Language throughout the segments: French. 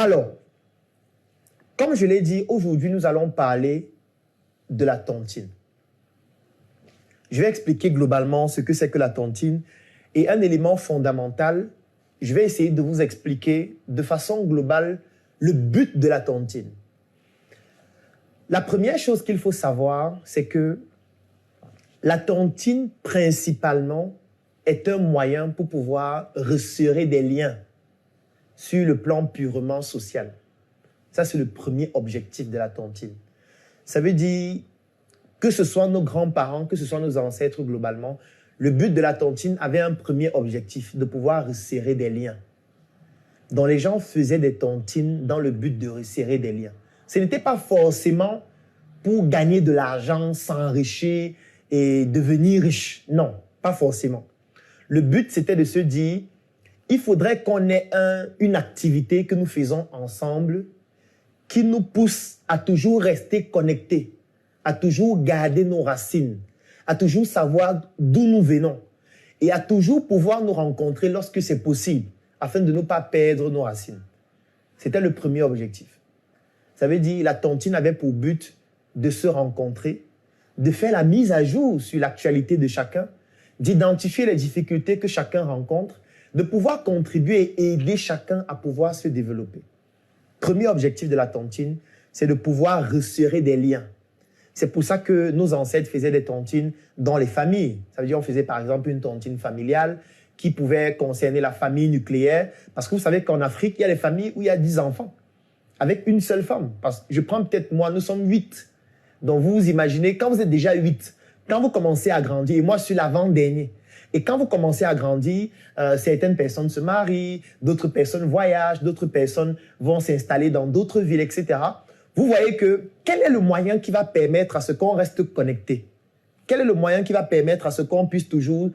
Alors, comme je l'ai dit, aujourd'hui, nous allons parler de la tontine. Je vais expliquer globalement ce que c'est que la tontine et un élément fondamental, je vais essayer de vous expliquer de façon globale le but de la tontine. La première chose qu'il faut savoir, c'est que la tontine, principalement, est un moyen pour pouvoir resserrer des liens sur le plan purement social. Ça, c'est le premier objectif de la tontine. Ça veut dire que ce soit nos grands-parents, que ce soit nos ancêtres globalement, le but de la tontine avait un premier objectif, de pouvoir resserrer des liens. Donc les gens faisaient des tontines dans le but de resserrer des liens. Ce n'était pas forcément pour gagner de l'argent, s'enrichir et devenir riche. Non, pas forcément. Le but, c'était de se dire, il faudrait qu'on ait une activité que nous faisons ensemble qui nous pousse à toujours rester connectés, à toujours garder nos racines, à toujours savoir d'où nous venons et à toujours pouvoir nous rencontrer lorsque c'est possible, afin de ne pas perdre nos racines. C'était le premier objectif. Ça veut dire, la tontine avait pour but de se rencontrer, de faire la mise à jour sur l'actualité de chacun, d'identifier les difficultés que chacun rencontre, de pouvoir contribuer et aider chacun à pouvoir se développer. Premier objectif de la tontine, c'est de pouvoir resserrer des liens. C'est pour ça que nos ancêtres faisaient des tontines dans les familles. Ça veut dire qu'on faisait par exemple une tontine familiale qui pouvait concerner la famille nucléaire. Parce que vous savez qu'en Afrique, il y a des familles où il y a 10 enfants avec une seule femme. Parce que je prends peut-être moi, nous sommes 8. Donc vous imaginez, quand vous êtes déjà 8, quand vous commencez à grandir, et moi je suis l'avant-dernier, et quand vous commencez à grandir, certaines personnes se marient, d'autres personnes voyagent, d'autres personnes vont s'installer dans d'autres villes, etc. Vous voyez que quel est le moyen qui va permettre à ce qu'on reste connecté? Quel est le moyen qui va permettre à ce qu'on puisse toujours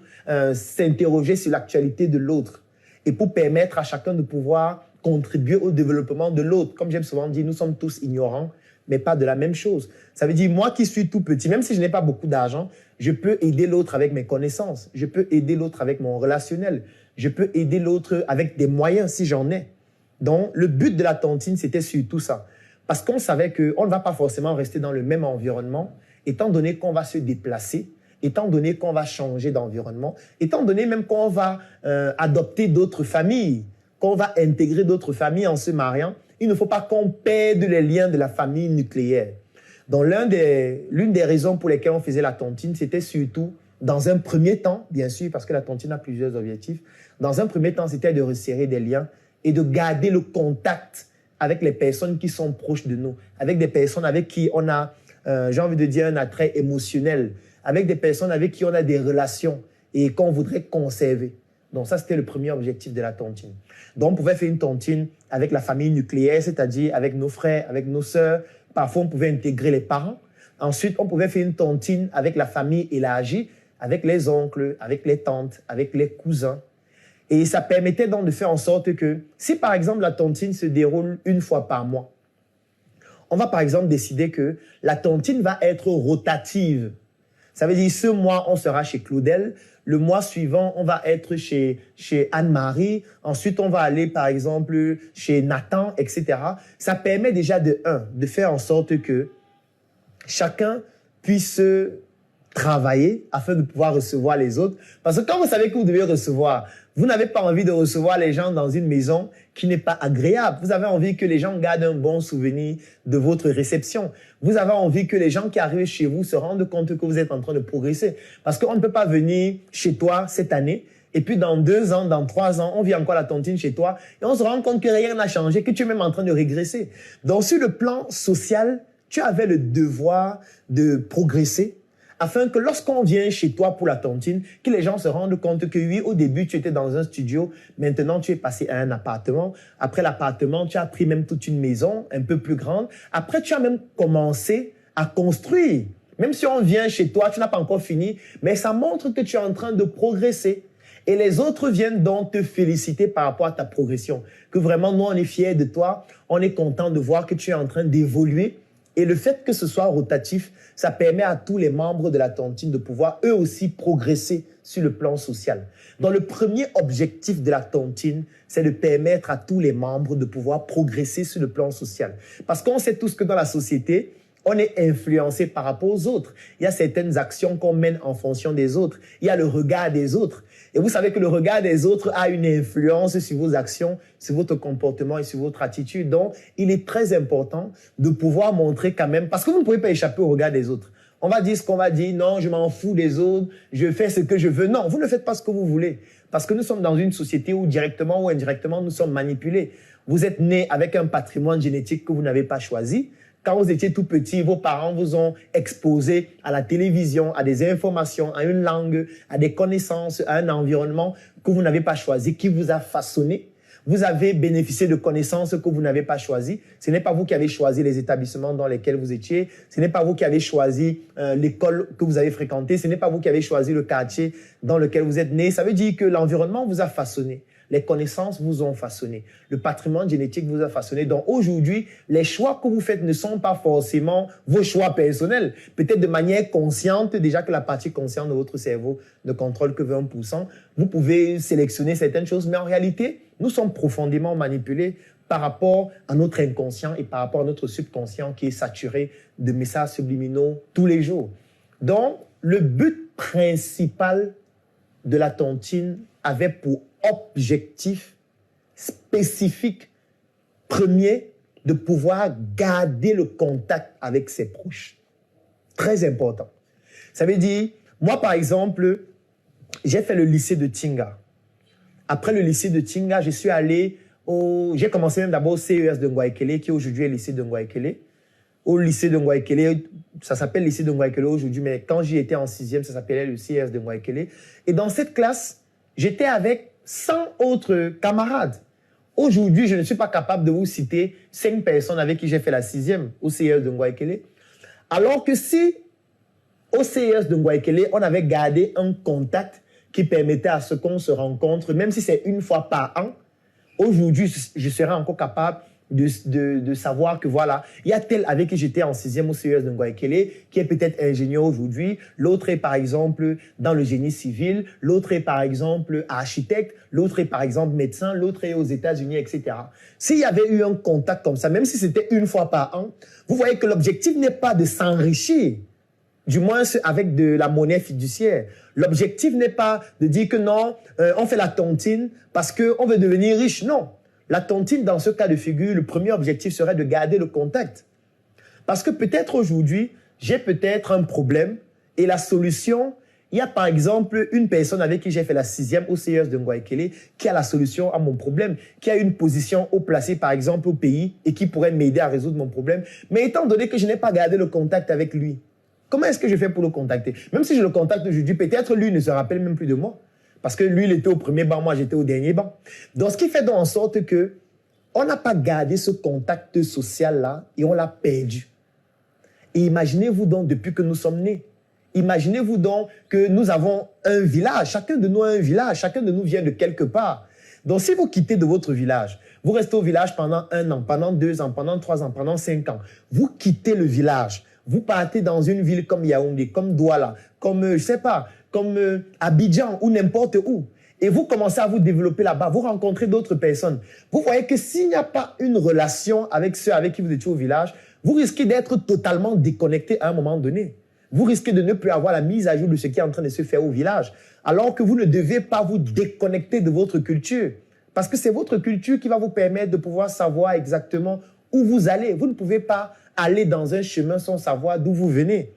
s'interroger sur l'actualité de l'autre et pour permettre à chacun de pouvoir contribuer au développement de l'autre? Comme j'aime souvent dire, nous sommes tous ignorants, mais pas de la même chose. Ça veut dire, moi qui suis tout petit, même si je n'ai pas beaucoup d'argent, je peux aider l'autre avec mes connaissances, je peux aider l'autre avec mon relationnel, je peux aider l'autre avec des moyens si j'en ai. Donc, le but de la tontine, c'était surtout ça. Parce qu'on savait qu'on ne va pas forcément rester dans le même environnement, étant donné qu'on va se déplacer, étant donné qu'on va changer d'environnement, étant donné même qu'on va adopter d'autres familles, qu'on va intégrer d'autres familles en se mariant. Il ne faut pas qu'on perde les liens de la famille nucléaire. Donc, l'une des raisons pour lesquelles on faisait la tontine, c'était surtout, dans un premier temps, bien sûr, parce que la tontine a plusieurs objectifs, dans un premier temps, c'était de resserrer des liens et de garder le contact avec les personnes qui sont proches de nous, avec des personnes avec qui on a, j'ai envie de dire, un attrait émotionnel, avec des personnes avec qui on a des relations et qu'on voudrait conserver. Donc ça, c'était le premier objectif de la tontine. Donc on pouvait faire une tontine avec la famille nucléaire, c'est-à-dire avec nos frères, avec nos sœurs. Parfois, on pouvait intégrer les parents. Ensuite, on pouvait faire une tontine avec la famille élargie, avec les oncles, avec les tantes, avec les cousins. Et ça permettait donc de faire en sorte que, si par exemple la tontine se déroule une fois par mois, on va par exemple décider que la tontine va être rotative. Ça veut dire, ce mois, on sera chez Claudel. Le mois suivant, on va être chez Anne-Marie. Ensuite, on va aller, par exemple, chez Nathan, etc. Ça permet déjà de faire en sorte que chacun puisse travailler afin de pouvoir recevoir les autres. Parce que quand vous savez que vous devez recevoir, vous n'avez pas envie de recevoir les gens dans une maison qui n'est pas agréable. Vous avez envie que les gens gardent un bon souvenir de votre réception. Vous avez envie que les gens qui arrivent chez vous se rendent compte que vous êtes en train de progresser. Parce qu'on ne peut pas venir chez toi cette année et puis dans 2 ans, dans 3 ans, on vit encore la tontine chez toi et on se rend compte que rien n'a changé, que tu es même en train de régresser. Donc sur le plan social, tu avais le devoir de progresser, afin que lorsqu'on vient chez toi pour la tontine, que les gens se rendent compte que oui, au début, tu étais dans un studio, maintenant tu es passé à un appartement. Après l'appartement, tu as pris même toute une maison un peu plus grande. Après, tu as même commencé à construire. Même si on vient chez toi, tu n'as pas encore fini, mais ça montre que tu es en train de progresser. Et les autres viennent donc te féliciter par rapport à ta progression. Que vraiment, nous, on est fiers de toi. On est content de voir que tu es en train d'évoluer Et le fait que ce soit rotatif, ça permet à tous les membres de la tontine de pouvoir eux aussi progresser sur le plan social. Donc le premier objectif de la tontine, c'est de permettre à tous les membres de pouvoir progresser sur le plan social. Parce qu'on sait tous que dans la société, on est influencé par rapport aux autres. Il y a certaines actions qu'on mène en fonction des autres. Il y a le regard des autres. Et vous savez que le regard des autres a une influence sur vos actions, sur votre comportement et sur votre attitude. Donc, il est très important de pouvoir montrer quand même, parce que vous ne pouvez pas échapper au regard des autres. On va dire ce qu'on va dire, non, je m'en fous des autres, je fais ce que je veux. Non, vous ne faites pas ce que vous voulez. Parce que nous sommes dans une société où directement ou indirectement, nous sommes manipulés. Vous êtes né avec un patrimoine génétique que vous n'avez pas choisi. Quand vous étiez tout petit, vos parents vous ont exposé à la télévision, à des informations, à une langue, à des connaissances, à un environnement que vous n'avez pas choisi, qui vous a façonné. Vous avez bénéficié de connaissances que vous n'avez pas choisies. Ce n'est pas vous qui avez choisi les établissements dans lesquels vous étiez. Ce n'est pas vous qui avez choisi l'école que vous avez fréquentée. Ce n'est pas vous qui avez choisi le quartier dans lequel vous êtes né. Ça veut dire que l'environnement vous a façonné. Les connaissances vous ont façonné. Le patrimoine génétique vous a façonné. Donc aujourd'hui, les choix que vous faites ne sont pas forcément vos choix personnels. Peut-être de manière consciente, déjà que la partie consciente de votre cerveau ne contrôle que 20%. Vous pouvez sélectionner certaines choses, mais en réalité, nous sommes profondément manipulés par rapport à notre inconscient et par rapport à notre subconscient qui est saturé de messages subliminaux tous les jours. Donc, le but principal de la tontine avait pour objectif spécifique premier de pouvoir garder le contact avec ses proches. Très important. Ça veut dire, moi par exemple, j'ai fait le lycée de Tinga. Après le lycée de Tinga, je suis allé j'ai commencé même d'abord au CES de Ngouaikele, qui aujourd'hui est le lycée de Ngouaikele. Au lycée de Ngouaikele, ça s'appelle lycée de Ngouaikele aujourd'hui, mais quand j'y étais en 6e, ça s'appelait le CES de Ngouaikele. Et dans cette classe, j'étais avec 100 autres camarades. Aujourd'hui, je ne suis pas capable de vous citer 5 personnes avec qui j'ai fait la 6e au CES de Ngouaikele. Alors que si au CES de Ngouaikele, on avait gardé un contact qui permettait à ce qu'on se rencontre, même si c'est une fois par an, aujourd'hui, je serais encore capable de savoir que voilà, il y a tel avec qui j'étais en 6e au CES de Ngouaikele qui est peut-être ingénieur aujourd'hui, l'autre est par exemple dans le génie civil, l'autre est par exemple architecte, l'autre est par exemple médecin, l'autre est aux États-Unis, etc. S'il y avait eu un contact comme ça, même si c'était une fois par an, vous voyez que l'objectif n'est pas de s'enrichir, du moins avec de la monnaie fiduciaire. L'objectif n'est pas de dire que non, on fait la tontine parce qu'on veut devenir riche, non. La tontine, dans ce cas de figure, le premier objectif serait de garder le contact. Parce que peut-être aujourd'hui, j'ai peut-être un problème et la solution, il y a par exemple une personne avec qui j'ai fait la 6e au CES de Ngouaikele qui a la solution à mon problème, qui a une position haut placée par exemple au pays et qui pourrait m'aider à résoudre mon problème. Mais étant donné que je n'ai pas gardé le contact avec lui, comment est-ce que je fais pour le contacter? Même si je le contacte aujourd'hui, peut-être lui ne se rappelle même plus de moi. Parce que lui, il était au premier banc, moi, j'étais au dernier banc. Donc, ce qui fait donc en sorte que on n'a pas gardé ce contact social-là et on l'a perdu. Et imaginez-vous donc, depuis que nous sommes nés, imaginez-vous donc que nous avons un village, chacun de nous a un village, chacun de nous vient de quelque part. Donc, si vous quittez de votre village, vous restez au village pendant 1 an, pendant 2 ans, pendant 3 ans, pendant 5 ans, vous quittez le village, vous partez dans une ville comme Yaoundé, comme Douala, comme, je ne sais pas, comme Abidjan ou n'importe où. Et vous commencez à vous développer là-bas, vous rencontrez d'autres personnes. Vous voyez que s'il n'y a pas une relation avec ceux avec qui vous étiez au village, vous risquez d'être totalement déconnecté à un moment donné. Vous risquez de ne plus avoir la mise à jour de ce qui est en train de se faire au village. Alors que vous ne devez pas vous déconnecter de votre culture. Parce que c'est votre culture qui va vous permettre de pouvoir savoir exactement où vous allez. Vous ne pouvez pas aller dans un chemin sans savoir d'où vous venez.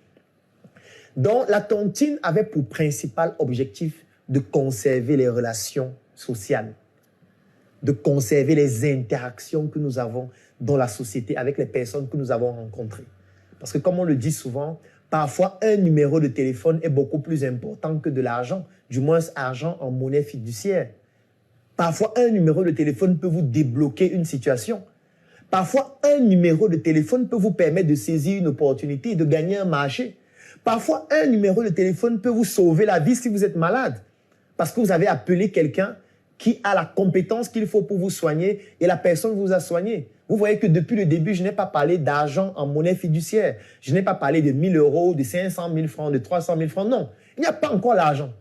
Donc, la tontine avait pour principal objectif de conserver les relations sociales, de conserver les interactions que nous avons dans la société avec les personnes que nous avons rencontrées. Parce que comme on le dit souvent, parfois un numéro de téléphone est beaucoup plus important que de l'argent, du moins argent en monnaie fiduciaire. Parfois un numéro de téléphone peut vous débloquer une situation. Parfois un numéro de téléphone peut vous permettre de saisir une opportunité, de gagner un marché. Parfois, un numéro de téléphone peut vous sauver la vie si vous êtes malade. Parce que vous avez appelé quelqu'un qui a la compétence qu'il faut pour vous soigner et la personne vous a soigné. Vous voyez que depuis le début, je n'ai pas parlé d'argent en monnaie fiduciaire. Je n'ai pas parlé de 1 000 euros, de 500 000 francs, de 300 000 francs. Non, il n'y a pas encore l'argent.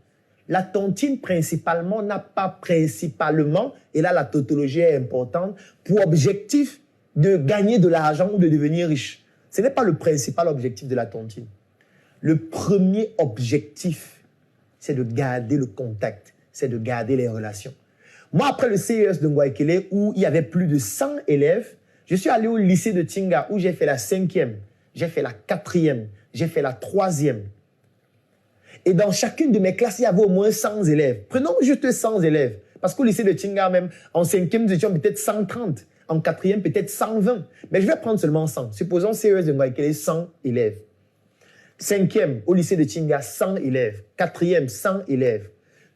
La tontine, principalement, n'a pas principalement, et là la tautologie est importante, pour objectif de gagner de l'argent ou de devenir riche. Ce n'est pas le principal objectif de la tontine. Le premier objectif, c'est de garder le contact, c'est de garder les relations. Moi, après le CES de Ngouaikele, où il y avait plus de 100 élèves, je suis allé au lycée de Tinga, où j'ai fait la 5e, j'ai fait la 4e, j'ai fait la 3e. Et dans chacune de mes classes, il y avait au moins 100 élèves. Prenons juste 100 élèves. Parce qu'au lycée de Tinga, même, en 5e, nous étions peut-être 130. En 4e, peut-être 120. Mais je vais prendre seulement 100. Supposons CES de Ngouaikele, 100 élèves. 5e, au lycée de Tinga, 100 élèves. 4e, 100 élèves.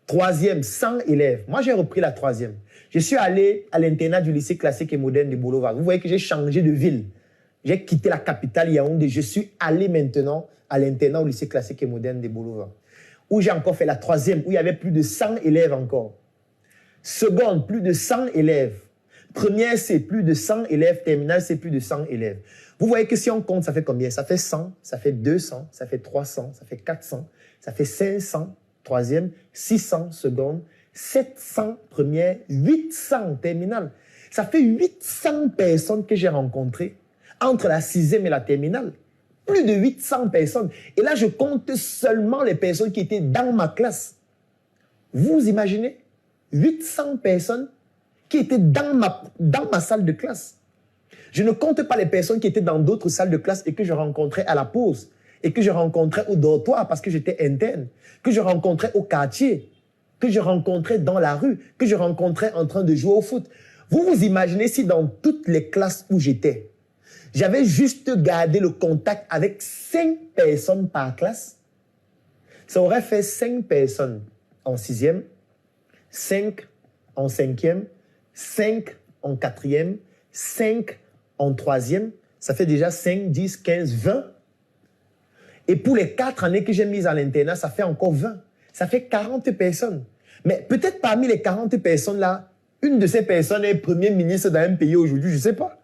3e, 100 élèves. Moi, j'ai repris la 3e. Je suis allé à l'internat du lycée classique et moderne de Bolova. Vous voyez que j'ai changé de ville. J'ai quitté la capitale Yaoundé. Je suis allé maintenant à l'internat au lycée classique et moderne de Bolova, où j'ai encore fait la 3e, où il y avait plus de 100 élèves encore. Seconde, plus de 100 élèves. Première, c'est plus de 100 élèves. Terminale, c'est plus de 100 élèves. Vous voyez que si on compte, ça fait combien? Ça fait 100, ça fait 200, ça fait 300, ça fait 400, ça fait 500, troisième, 600 secondes, 700 première, 800 terminale. Ça fait 800 personnes que j'ai rencontrées entre la 6e et la terminale. Plus de 800 personnes. Et là, je compte seulement les personnes qui étaient dans ma classe. Vous imaginez? 800 personnes qui étaient dans ma salle de classe. Je ne compte pas les personnes qui étaient dans d'autres salles de classe et que je rencontrais à la pause, et que je rencontrais au dortoir parce que j'étais interne, que je rencontrais au quartier, que je rencontrais dans la rue, que je rencontrais en train de jouer au foot. Vous vous imaginez si dans toutes les classes où j'étais, j'avais juste gardé le contact avec 5 personnes par classe? Ça aurait fait 5 personnes en 6e, 5 en 5e, 5 en 4e, 5 en 3e. Ça fait déjà 5, 10, 15, 20. Et pour les 4 années que j'ai mises à l'internat, ça fait encore 20. Ça fait 40 personnes. Mais peut-être parmi les 40 personnes-là, une de ces personnes est Premier ministre d'un pays aujourd'hui, je ne sais pas.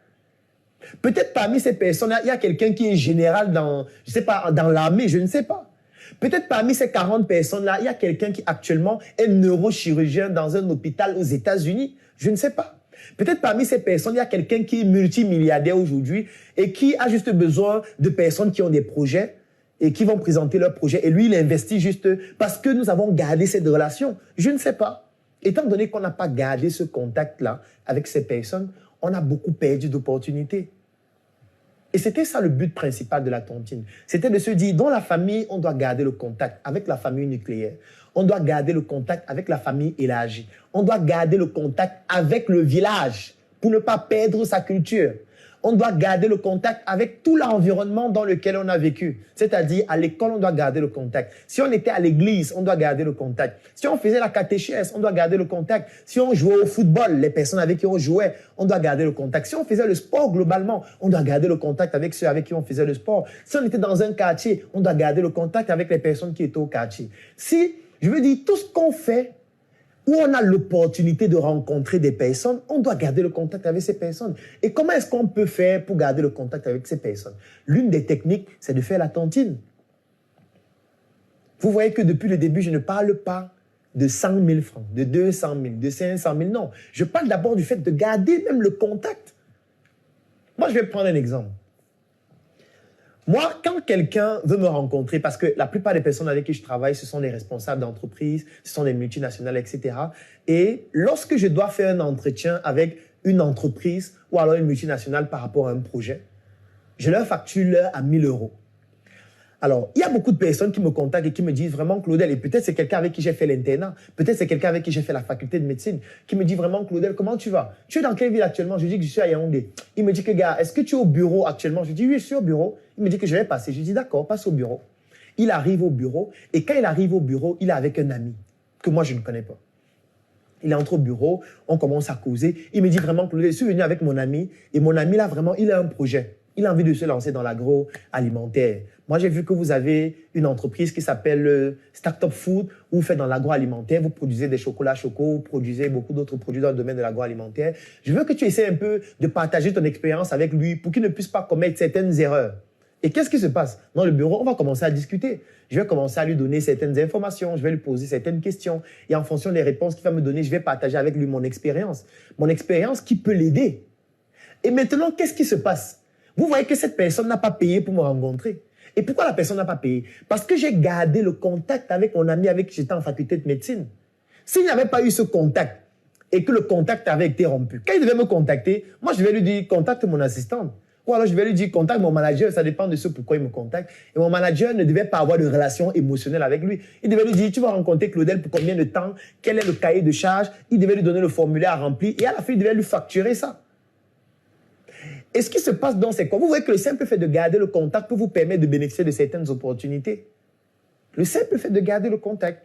Peut-être parmi ces personnes-là, il y a quelqu'un qui est général dans, je sais pas, dans l'armée, je ne sais pas. Peut-être parmi ces 40 personnes-là, il y a quelqu'un qui actuellement est neurochirurgien dans un hôpital aux États-Unis, je ne sais pas. Peut-être parmi ces personnes, il y a quelqu'un qui est multimilliardaire aujourd'hui et qui a juste besoin de personnes qui ont des projets et qui vont présenter leurs projets. Et lui, il investit juste parce que nous avons gardé cette relation. Je ne sais pas. Étant donné qu'on n'a pas gardé ce contact-là avec ces personnes, on a beaucoup perdu d'opportunités. Et c'était ça le but principal de la tontine. C'était de se dire, dans la famille, on doit garder le contact avec la famille nucléaire. On doit garder le contact avec la famille élargie. On doit garder le contact avec le village pour ne pas perdre sa culture. On doit garder le contact avec tout l'environnement dans lequel on a vécu. C'est-à-dire, à l'école, on doit garder le contact. Si on était à l'église, on doit garder le contact. Si on faisait la catéchèse, on doit garder le contact. Si on jouait au football, les personnes avec qui on jouait, on doit garder le contact. Si on faisait le sport globalement, on doit garder le contact avec ceux avec qui on faisait le sport. Si on était dans un quartier, on doit garder le contact avec les personnes qui étaient au quartier. Si, je veux dire, tout ce qu'on fait, où on a l'opportunité de rencontrer des personnes, on doit garder le contact avec ces personnes. Et comment est-ce qu'on peut faire pour garder le contact avec ces personnes? L'une des techniques, c'est de faire la tontine. Vous voyez que depuis le début, je ne parle pas de 100 000 francs, de 200 000, de 500 000, non. Je parle d'abord du fait de garder même le contact. Moi, je vais prendre un exemple. Moi, quand quelqu'un veut me rencontrer, parce que la plupart des personnes avec qui je travaille, ce sont des responsables d'entreprise, ce sont des multinationales, etc. Et lorsque je dois faire un entretien avec une entreprise ou alors une multinationale par rapport à un projet, je leur facture l'heure à 1 000 euros. Alors, il y a beaucoup de personnes qui me contactent et qui me disent vraiment, Claudel, et peut-être c'est quelqu'un avec qui j'ai fait l'internat, peut-être c'est quelqu'un avec qui j'ai fait la faculté de médecine, qui me dit vraiment, Claudel, comment tu vas? Tu es dans quelle ville actuellement? Je dis que je suis à Yaoundé. Il me dit que, gars, est-ce que tu es au bureau actuellement? Je dis, oui, je suis au bureau. Il me dit que je vais passer. Je dis, d'accord, passe au bureau. Il arrive au bureau, et quand il arrive au bureau, il est avec un ami que moi, je ne connais pas. Il entre au bureau, on commence à causer. Il me dit vraiment, Claudel, je suis venu avec mon ami, et mon ami, là, vraiment, il a un projet. Il a envie de se lancer dans l'agroalimentaire. Moi, j'ai vu que vous avez une entreprise qui s'appelle Startup Food, où vous faites dans l'agroalimentaire, vous produisez des chocolats choco, vous produisez beaucoup d'autres produits dans le domaine de l'agroalimentaire. Je veux que tu essaies un peu de partager ton expérience avec lui pour qu'il ne puisse pas commettre certaines erreurs. Et qu'est-ce qui se passe? Dans le bureau, on va commencer à discuter. Je vais commencer à lui donner certaines informations, je vais lui poser certaines questions. Et en fonction des réponses qu'il va me donner, je vais partager avec lui mon expérience. Mon expérience qui peut l'aider. Et maintenant, qu'est-ce qui se passe? Vous voyez que cette personne n'a pas payé pour me rencontrer. Et pourquoi la personne n'a pas payé? Parce que j'ai gardé le contact avec mon ami avec qui j'étais en faculté de médecine. S'il n'y avait pas eu ce contact et que le contact avait été rompu, quand il devait me contacter, moi je vais lui dire, contacte mon assistante. Ou alors je vais lui dire, contacte mon manager, ça dépend de ce pourquoi il me contacte. Et mon manager ne devait pas avoir de relation émotionnelle avec lui. Il devait lui dire, tu vas rencontrer Claudel pour combien de temps? Quel est le cahier de charge? Il devait lui donner le formulaire à remplir. Et à la fin, il devait lui facturer ça. Et ce qui se passe dans ces cas, vous voyez que le simple fait de garder le contact peut vous permettre de bénéficier de certaines opportunités. Le simple fait de garder le contact.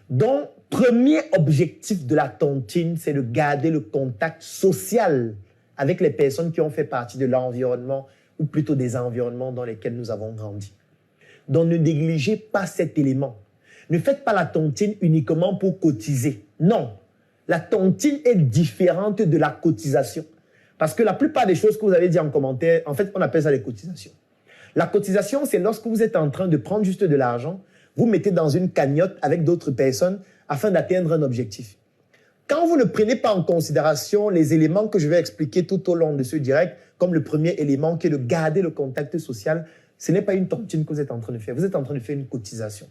Donc, premier objectif de la tontine, c'est de garder le contact social avec les personnes qui ont fait partie de l'environnement, ou plutôt des environnements dans lesquels nous avons grandi. Donc, ne négligez pas cet élément. Ne faites pas la tontine uniquement pour cotiser. Non, la tontine est différente de la cotisation. Parce que la plupart des choses que vous avez dit en commentaire, en fait, on appelle ça les cotisations. La cotisation, c'est lorsque vous êtes en train de prendre juste de l'argent, vous mettez dans une cagnotte avec d'autres personnes afin d'atteindre un objectif. Quand vous ne prenez pas en considération les éléments que je vais expliquer tout au long de ce direct, comme le premier élément qui est de garder le contact social, ce n'est pas une tontine que vous êtes en train de faire. Vous êtes en train de faire une cotisation.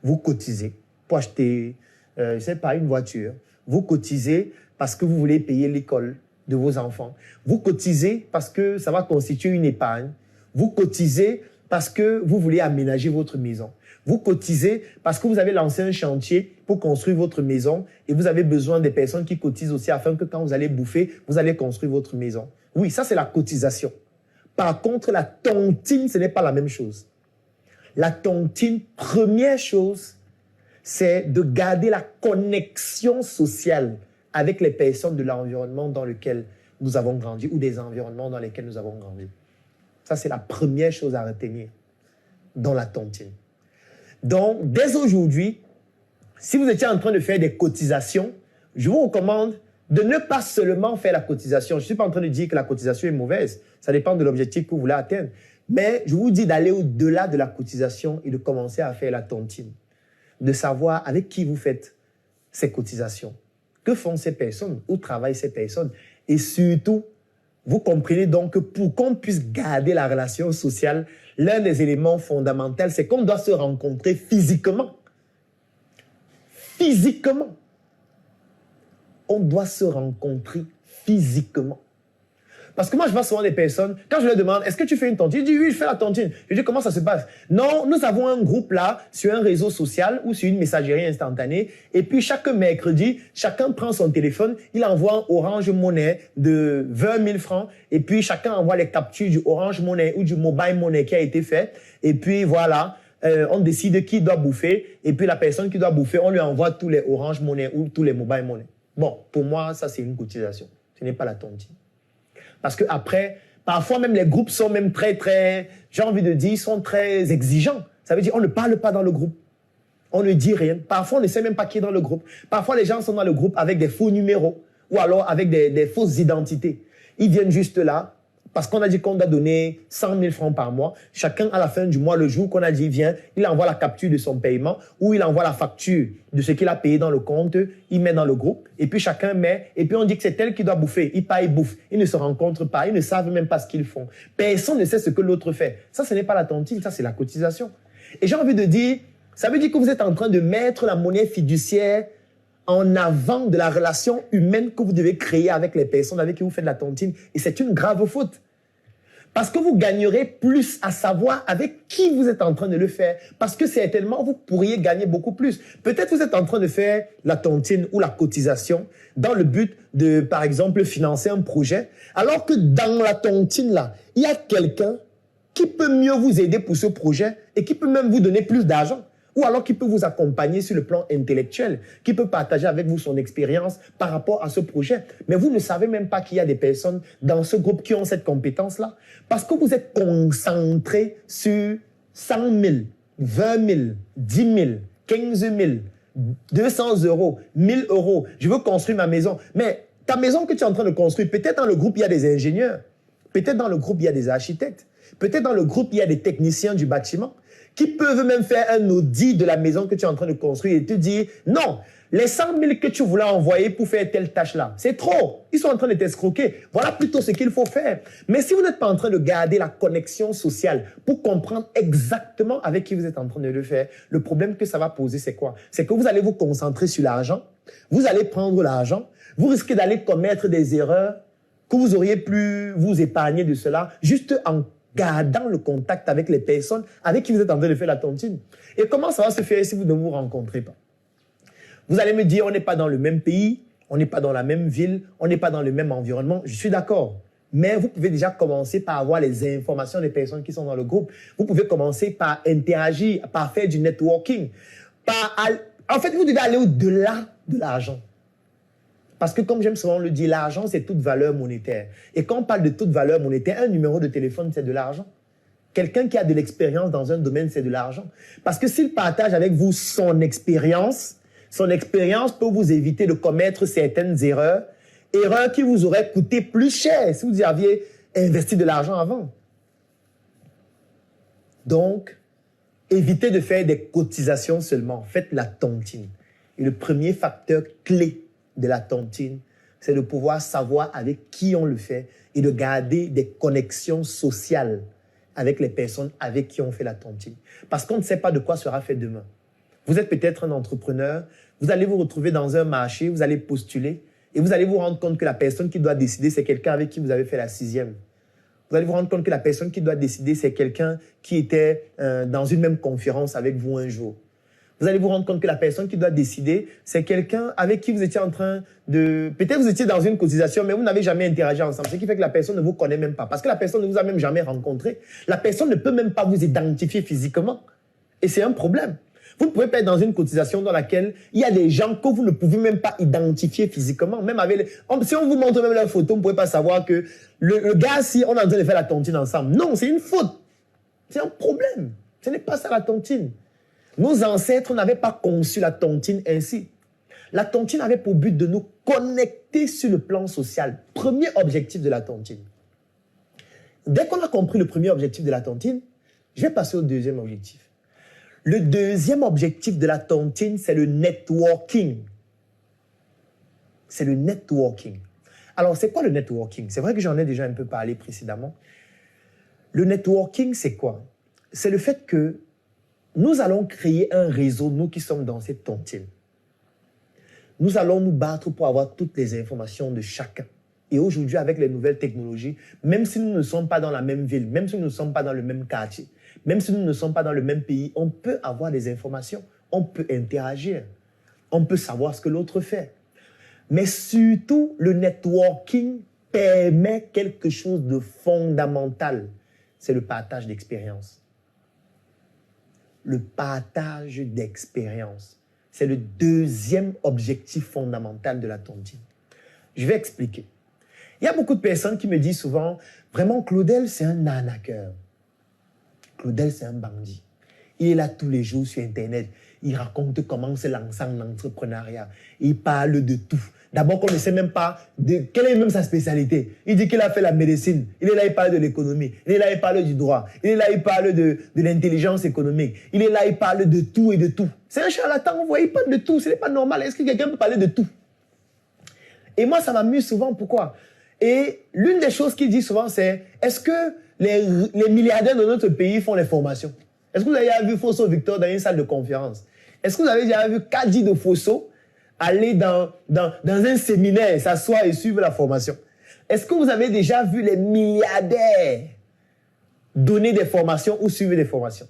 Vous cotisez pour acheter, je ne sais pas, une voiture. Vous cotisez parce que vous voulez payer l'école de vos enfants. Vous cotisez parce que ça va constituer une épargne. Vous cotisez parce que vous voulez aménager votre maison. Vous cotisez parce que vous avez lancé un chantier pour construire votre maison et vous avez besoin des personnes qui cotisent aussi afin que quand vous allez bouffer, vous allez construire votre maison. Oui, ça c'est la cotisation. Par contre, la tontine, ce n'est pas la même chose. La tontine, première chose, c'est de garder la connexion sociale avec les personnes de l'environnement dans lequel nous avons grandi ou des environnements dans lesquels nous avons grandi. Ça, c'est la première chose à retenir dans la tontine. Donc, dès aujourd'hui, si vous étiez en train de faire des cotisations, je vous recommande de ne pas seulement faire la cotisation. Je ne suis pas en train de dire que la cotisation est mauvaise. Ça dépend de l'objectif que vous voulez atteindre. Mais je vous dis d'aller au-delà de la cotisation et de commencer à faire la tontine. De savoir avec qui vous faites ces cotisations. Que font ces personnes? Où travaillent ces personnes? Et surtout, vous comprenez donc que pour qu'on puisse garder la relation sociale, l'un des éléments fondamentaux, c'est qu'on doit se rencontrer physiquement. Physiquement. On doit se rencontrer physiquement. Parce que moi, je vois souvent des personnes, quand je leur demande, est-ce que tu fais une tontine? Ils disent, oui, je fais la tontine. Je dis, comment ça se passe? Non, nous avons un groupe là, sur un réseau social ou sur une messagerie instantanée. Et puis, chaque mercredi, chacun prend son téléphone, il envoie un Orange Money de 20 000 francs. Et puis, chacun envoie les captures du Orange Money ou du Mobile Money qui a été fait. Et puis, voilà, on décide qui doit bouffer. Et puis, la personne qui doit bouffer, on lui envoie tous les Orange Money ou tous les Mobile Money. Bon, pour moi, ça, c'est une cotisation. Ce n'est pas la tontine. Parce que après, parfois même les groupes sont même très, j'ai envie de dire, sont très exigeants. Ça veut dire on ne parle pas dans le groupe. On ne dit rien. Parfois, on ne sait même pas qui est dans le groupe. Parfois, les gens sont dans le groupe avec des faux numéros ou alors avec des fausses identités. Ils viennent juste là parce qu'on a dit qu'on doit donner 100 000 francs par mois. Chacun, à la fin du mois, le jour qu'on a dit vient, il envoie la capture de son paiement ou il envoie la facture de ce qu'il a payé dans le compte. Il met dans le groupe et puis chacun met et puis on dit que c'est tel qui doit bouffer. Il paye, il bouffe. Ils ne se rencontrent pas. Ils ne savent même pas ce qu'ils font. Personne ne sait ce que l'autre fait. Ça, ce n'est pas la tontine. Ça, c'est la cotisation. Et j'ai envie de dire, ça veut dire que vous êtes en train de mettre la monnaie fiduciaire en avant de la relation humaine que vous devez créer avec les personnes avec qui vous faites la tontine. Et c'est une grave faute. Parce que vous gagnerez plus à savoir avec qui vous êtes en train de le faire. Parce que certainement, vous pourriez gagner beaucoup plus. Peut-être vous êtes en train de faire la tontine ou la cotisation dans le but de, par exemple, financer un projet. Alors que dans la tontine, là, il y a quelqu'un qui peut mieux vous aider pour ce projet et qui peut même vous donner plus d'argent. Ou alors qui peut vous accompagner sur le plan intellectuel, qui peut partager avec vous son expérience par rapport à ce projet. Mais vous ne savez même pas qu'il y a des personnes dans ce groupe qui ont cette compétence-là. Parce que vous êtes concentré sur 100 000, 20 000, 10 000, 15 000, 200 euros, 1000 euros. Je veux construire ma maison. Mais ta maison que tu es en train de construire, peut-être dans le groupe, il y a des ingénieurs. Peut-être dans le groupe, il y a des architectes. Peut-être dans le groupe, il y a des techniciens du bâtiment qui peuvent même faire un audit de la maison que tu es en train de construire et te dire, non, les 100 000 que tu voulais envoyer pour faire telle tâche-là, c'est trop. Ils sont en train de t'escroquer. Voilà plutôt ce qu'il faut faire. Mais si vous n'êtes pas en train de garder la connexion sociale pour comprendre exactement avec qui vous êtes en train de le faire, le problème que ça va poser, c'est quoi? C'est que vous allez vous concentrer sur l'argent, vous allez prendre l'argent, vous risquez d'aller commettre des erreurs que vous auriez pu vous épargner de cela, juste en gardant le contact avec les personnes avec qui vous êtes en train de faire la tontine. Et comment ça va se faire si vous ne vous rencontrez pas? Vous allez me dire, on n'est pas dans le même pays, on n'est pas dans la même ville, on n'est pas dans le même environnement. Je suis d'accord. Mais vous pouvez déjà commencer par avoir les informations des personnes qui sont dans le groupe. Vous pouvez commencer par interagir, par faire du networking. En fait, vous devez aller au-delà de l'argent. Parce que comme j'aime souvent le dire, l'argent, c'est toute valeur monétaire. Et quand on parle de toute valeur monétaire, un numéro de téléphone, c'est de l'argent. Quelqu'un qui a de l'expérience dans un domaine, c'est de l'argent. Parce que s'il partage avec vous son expérience peut vous éviter de commettre certaines erreurs qui vous auraient coûté plus cher si vous y aviez investi de l'argent avant. Donc, évitez de faire des cotisations seulement. Faites la tontine. Et le premier facteur clé de la tontine, c'est de pouvoir savoir avec qui on le fait et de garder des connexions sociales avec les personnes avec qui on fait la tontine. Parce qu'on ne sait pas de quoi sera fait demain. Vous êtes peut-être un entrepreneur, vous allez vous retrouver dans un marché, vous allez postuler et vous allez vous rendre compte que la personne qui doit décider, c'est quelqu'un avec qui vous avez fait la 6e. Vous allez vous rendre compte que la personne qui doit décider, c'est quelqu'un qui était dans une même conférence avec vous un jour. Vous allez vous rendre compte que la personne qui doit décider, c'est quelqu'un avec qui vous étiez en train de... Peut-être vous étiez dans une cotisation, mais vous n'avez jamais interagi ensemble. Ce qui fait que la personne ne vous connaît même pas. Parce que la personne ne vous a même jamais rencontré. La personne ne peut même pas vous identifier physiquement. Et c'est un problème. Vous ne pouvez pas être dans une cotisation dans laquelle il y a des gens que vous ne pouvez même pas identifier physiquement. Même avec si on vous montre même leur photo, vous ne pouvez pas savoir que le gars, si on est en train de faire la tontine ensemble. Non, c'est une faute. C'est un problème. Ce n'est pas ça la tontine. Nos ancêtres n'avaient pas conçu la tontine ainsi. La tontine avait pour but de nous connecter sur le plan social. Premier objectif de la tontine. Dès qu'on a compris le premier objectif de la tontine, je vais passer au deuxième objectif. Le deuxième objectif de la tontine, c'est le networking. C'est le networking. Alors, c'est quoi le networking? C'est vrai que j'en ai déjà un peu parlé précédemment. Le networking, c'est quoi? C'est le fait que nous allons créer un réseau, nous qui sommes dans cette tontine. Nous allons nous battre pour avoir toutes les informations de chacun. Et aujourd'hui, avec les nouvelles technologies, même si nous ne sommes pas dans la même ville, même si nous ne sommes pas dans le même quartier, même si nous ne sommes pas dans le même pays, on peut avoir des informations, on peut interagir, on peut savoir ce que l'autre fait. Mais surtout, le networking permet quelque chose de fondamental. C'est le partage d'expérience. Le partage d'expérience. C'est le deuxième objectif fondamental de la tontine. Je vais expliquer. Il y a beaucoup de personnes qui me disent souvent, vraiment, Claudel, c'est un arnaqueur. Claudel, c'est un bandit. Il est là tous les jours sur Internet. Il raconte comment se lancer en entrepreneuriat. Il parle de tout. D'abord, qu'on ne sait même pas quelle est même sa spécialité. Il dit qu'il a fait la médecine. Il est là, il parle de l'économie. Il est là, il parle du droit. Il est là, il parle de l'intelligence économique. Il est là, il parle de tout et de tout. C'est un charlatan, vous voyez, il parle de tout. Ce n'est pas normal. Est-ce que quelqu'un peut parler de tout? Et moi, ça m'amuse souvent. Pourquoi? Et l'une des choses qu'il dit souvent, c'est est-ce que les milliardaires de notre pays font les formations? Est-ce que vous avez déjà vu Fosso Victor dans une salle de conférence? Est-ce que vous avez déjà vu Kadi de Fosso aller dans un séminaire, s'asseoir et suivre la formation? Est-ce que vous avez déjà vu les milliardaires donner des formations ou suivre des formations?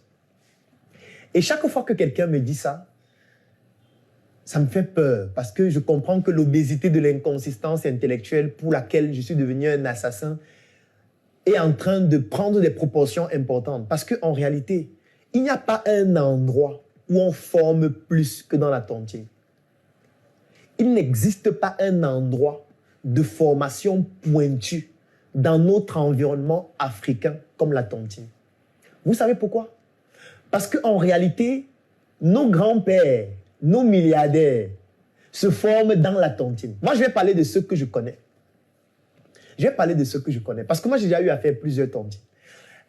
Et chaque fois que quelqu'un me dit ça, ça me fait peur parce que je comprends que l'obésité de l'inconsistance intellectuelle pour laquelle je suis devenu un assassin est en train de prendre des proportions importantes. Parce qu'en réalité, il n'y a pas un endroit où on forme plus que dans la tontine. Il n'existe pas un endroit de formation pointue dans notre environnement africain comme la tontine. Vous savez pourquoi? Parce qu'en réalité, nos grands-pères, nos milliardaires se forment dans la tontine. Moi, je vais parler de ceux que je connais. Je vais parler de ceux que je connais. Parce que moi, j'ai déjà eu à faire plusieurs tontines.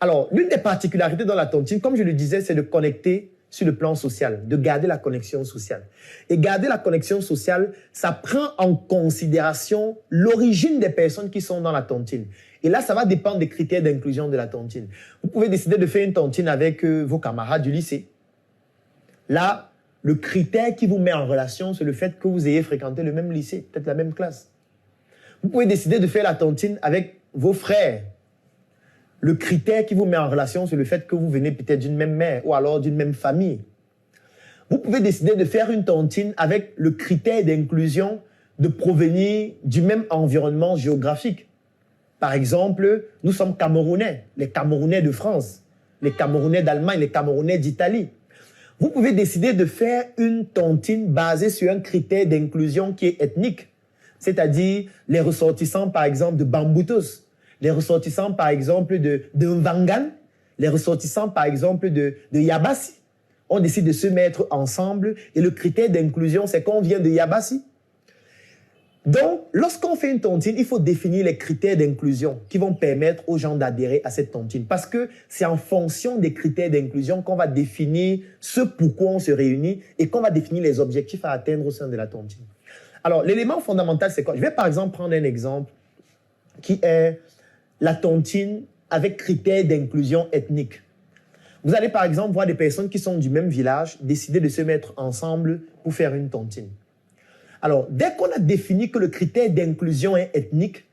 Alors, l'une des particularités dans la tontine, comme je le disais, c'est de connecter sur le plan social, de garder la connexion sociale. Et garder la connexion sociale, ça prend en considération l'origine des personnes qui sont dans la tontine. Et là, ça va dépendre des critères d'inclusion de la tontine. Vous pouvez décider de faire une tontine avec vos camarades du lycée. Là, le critère qui vous met en relation, c'est le fait que vous ayez fréquenté le même lycée, peut-être la même classe. Vous pouvez décider de faire la tontine avec vos frères. Le critère qui vous met en relation, c'est le fait que vous venez peut-être d'une même mère ou alors d'une même famille. Vous pouvez décider de faire une tontine avec le critère d'inclusion de provenir du même environnement géographique. Par exemple, nous sommes Camerounais, les Camerounais de France, les Camerounais d'Allemagne, les Camerounais d'Italie. Vous pouvez décider de faire une tontine basée sur un critère d'inclusion qui est ethnique, c'est-à-dire les ressortissants, par exemple, de Bamboutos, les ressortissants, par exemple, de Mvangan, les ressortissants, par exemple, de Yabassi. On décide de se mettre ensemble et le critère d'inclusion, c'est qu'on vient de Yabassi. Donc, lorsqu'on fait une tontine, il faut définir les critères d'inclusion qui vont permettre aux gens d'adhérer à cette tontine. Parce que c'est en fonction des critères d'inclusion qu'on va définir ce pourquoi on se réunit et qu'on va définir les objectifs à atteindre au sein de la tontine. Alors, l'élément fondamental, c'est quoi? Je vais par exemple prendre un exemple qui est la tontine avec critères d'inclusion ethnique. Vous allez par exemple voir des personnes qui sont du même village décider de se mettre ensemble pour faire une tontine. Alors, dès qu'on a défini que le critère d'inclusion est ethnique,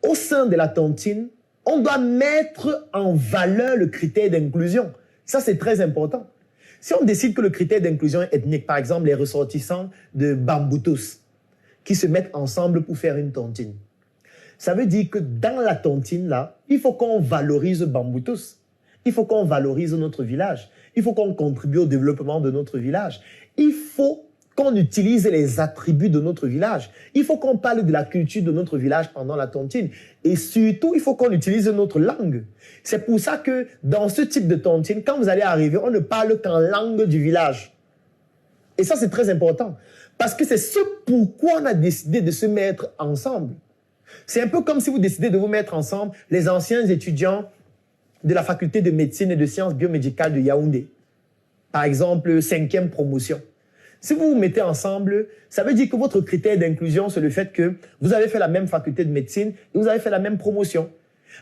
au sein de la tontine, on doit mettre en valeur le critère d'inclusion. Ça, c'est très important. Si on décide que le critère d'inclusion est ethnique, par exemple les ressortissants de Bamboutos, qui se mettent ensemble pour faire une tontine, ça veut dire que dans la tontine, là, il faut qu'on valorise Bamboutos. Il faut qu'on valorise notre village. Il faut qu'on contribue au développement de notre village. Il faut qu'on utilise les attributs de notre village. Il faut qu'on parle de la culture de notre village pendant la tontine. Et surtout, il faut qu'on utilise notre langue. C'est pour ça que dans ce type de tontine, quand vous allez arriver, on ne parle qu'en langue du village. Et ça, c'est très important. Parce que c'est ce pourquoi on a décidé de se mettre ensemble. C'est un peu comme si vous décidez de vous mettre ensemble, les anciens étudiants de la faculté de médecine et de sciences biomédicales de Yaoundé. Par exemple, 5e promotion. Si vous vous mettez ensemble, ça veut dire que votre critère d'inclusion, c'est le fait que vous avez fait la même faculté de médecine et vous avez fait la même promotion.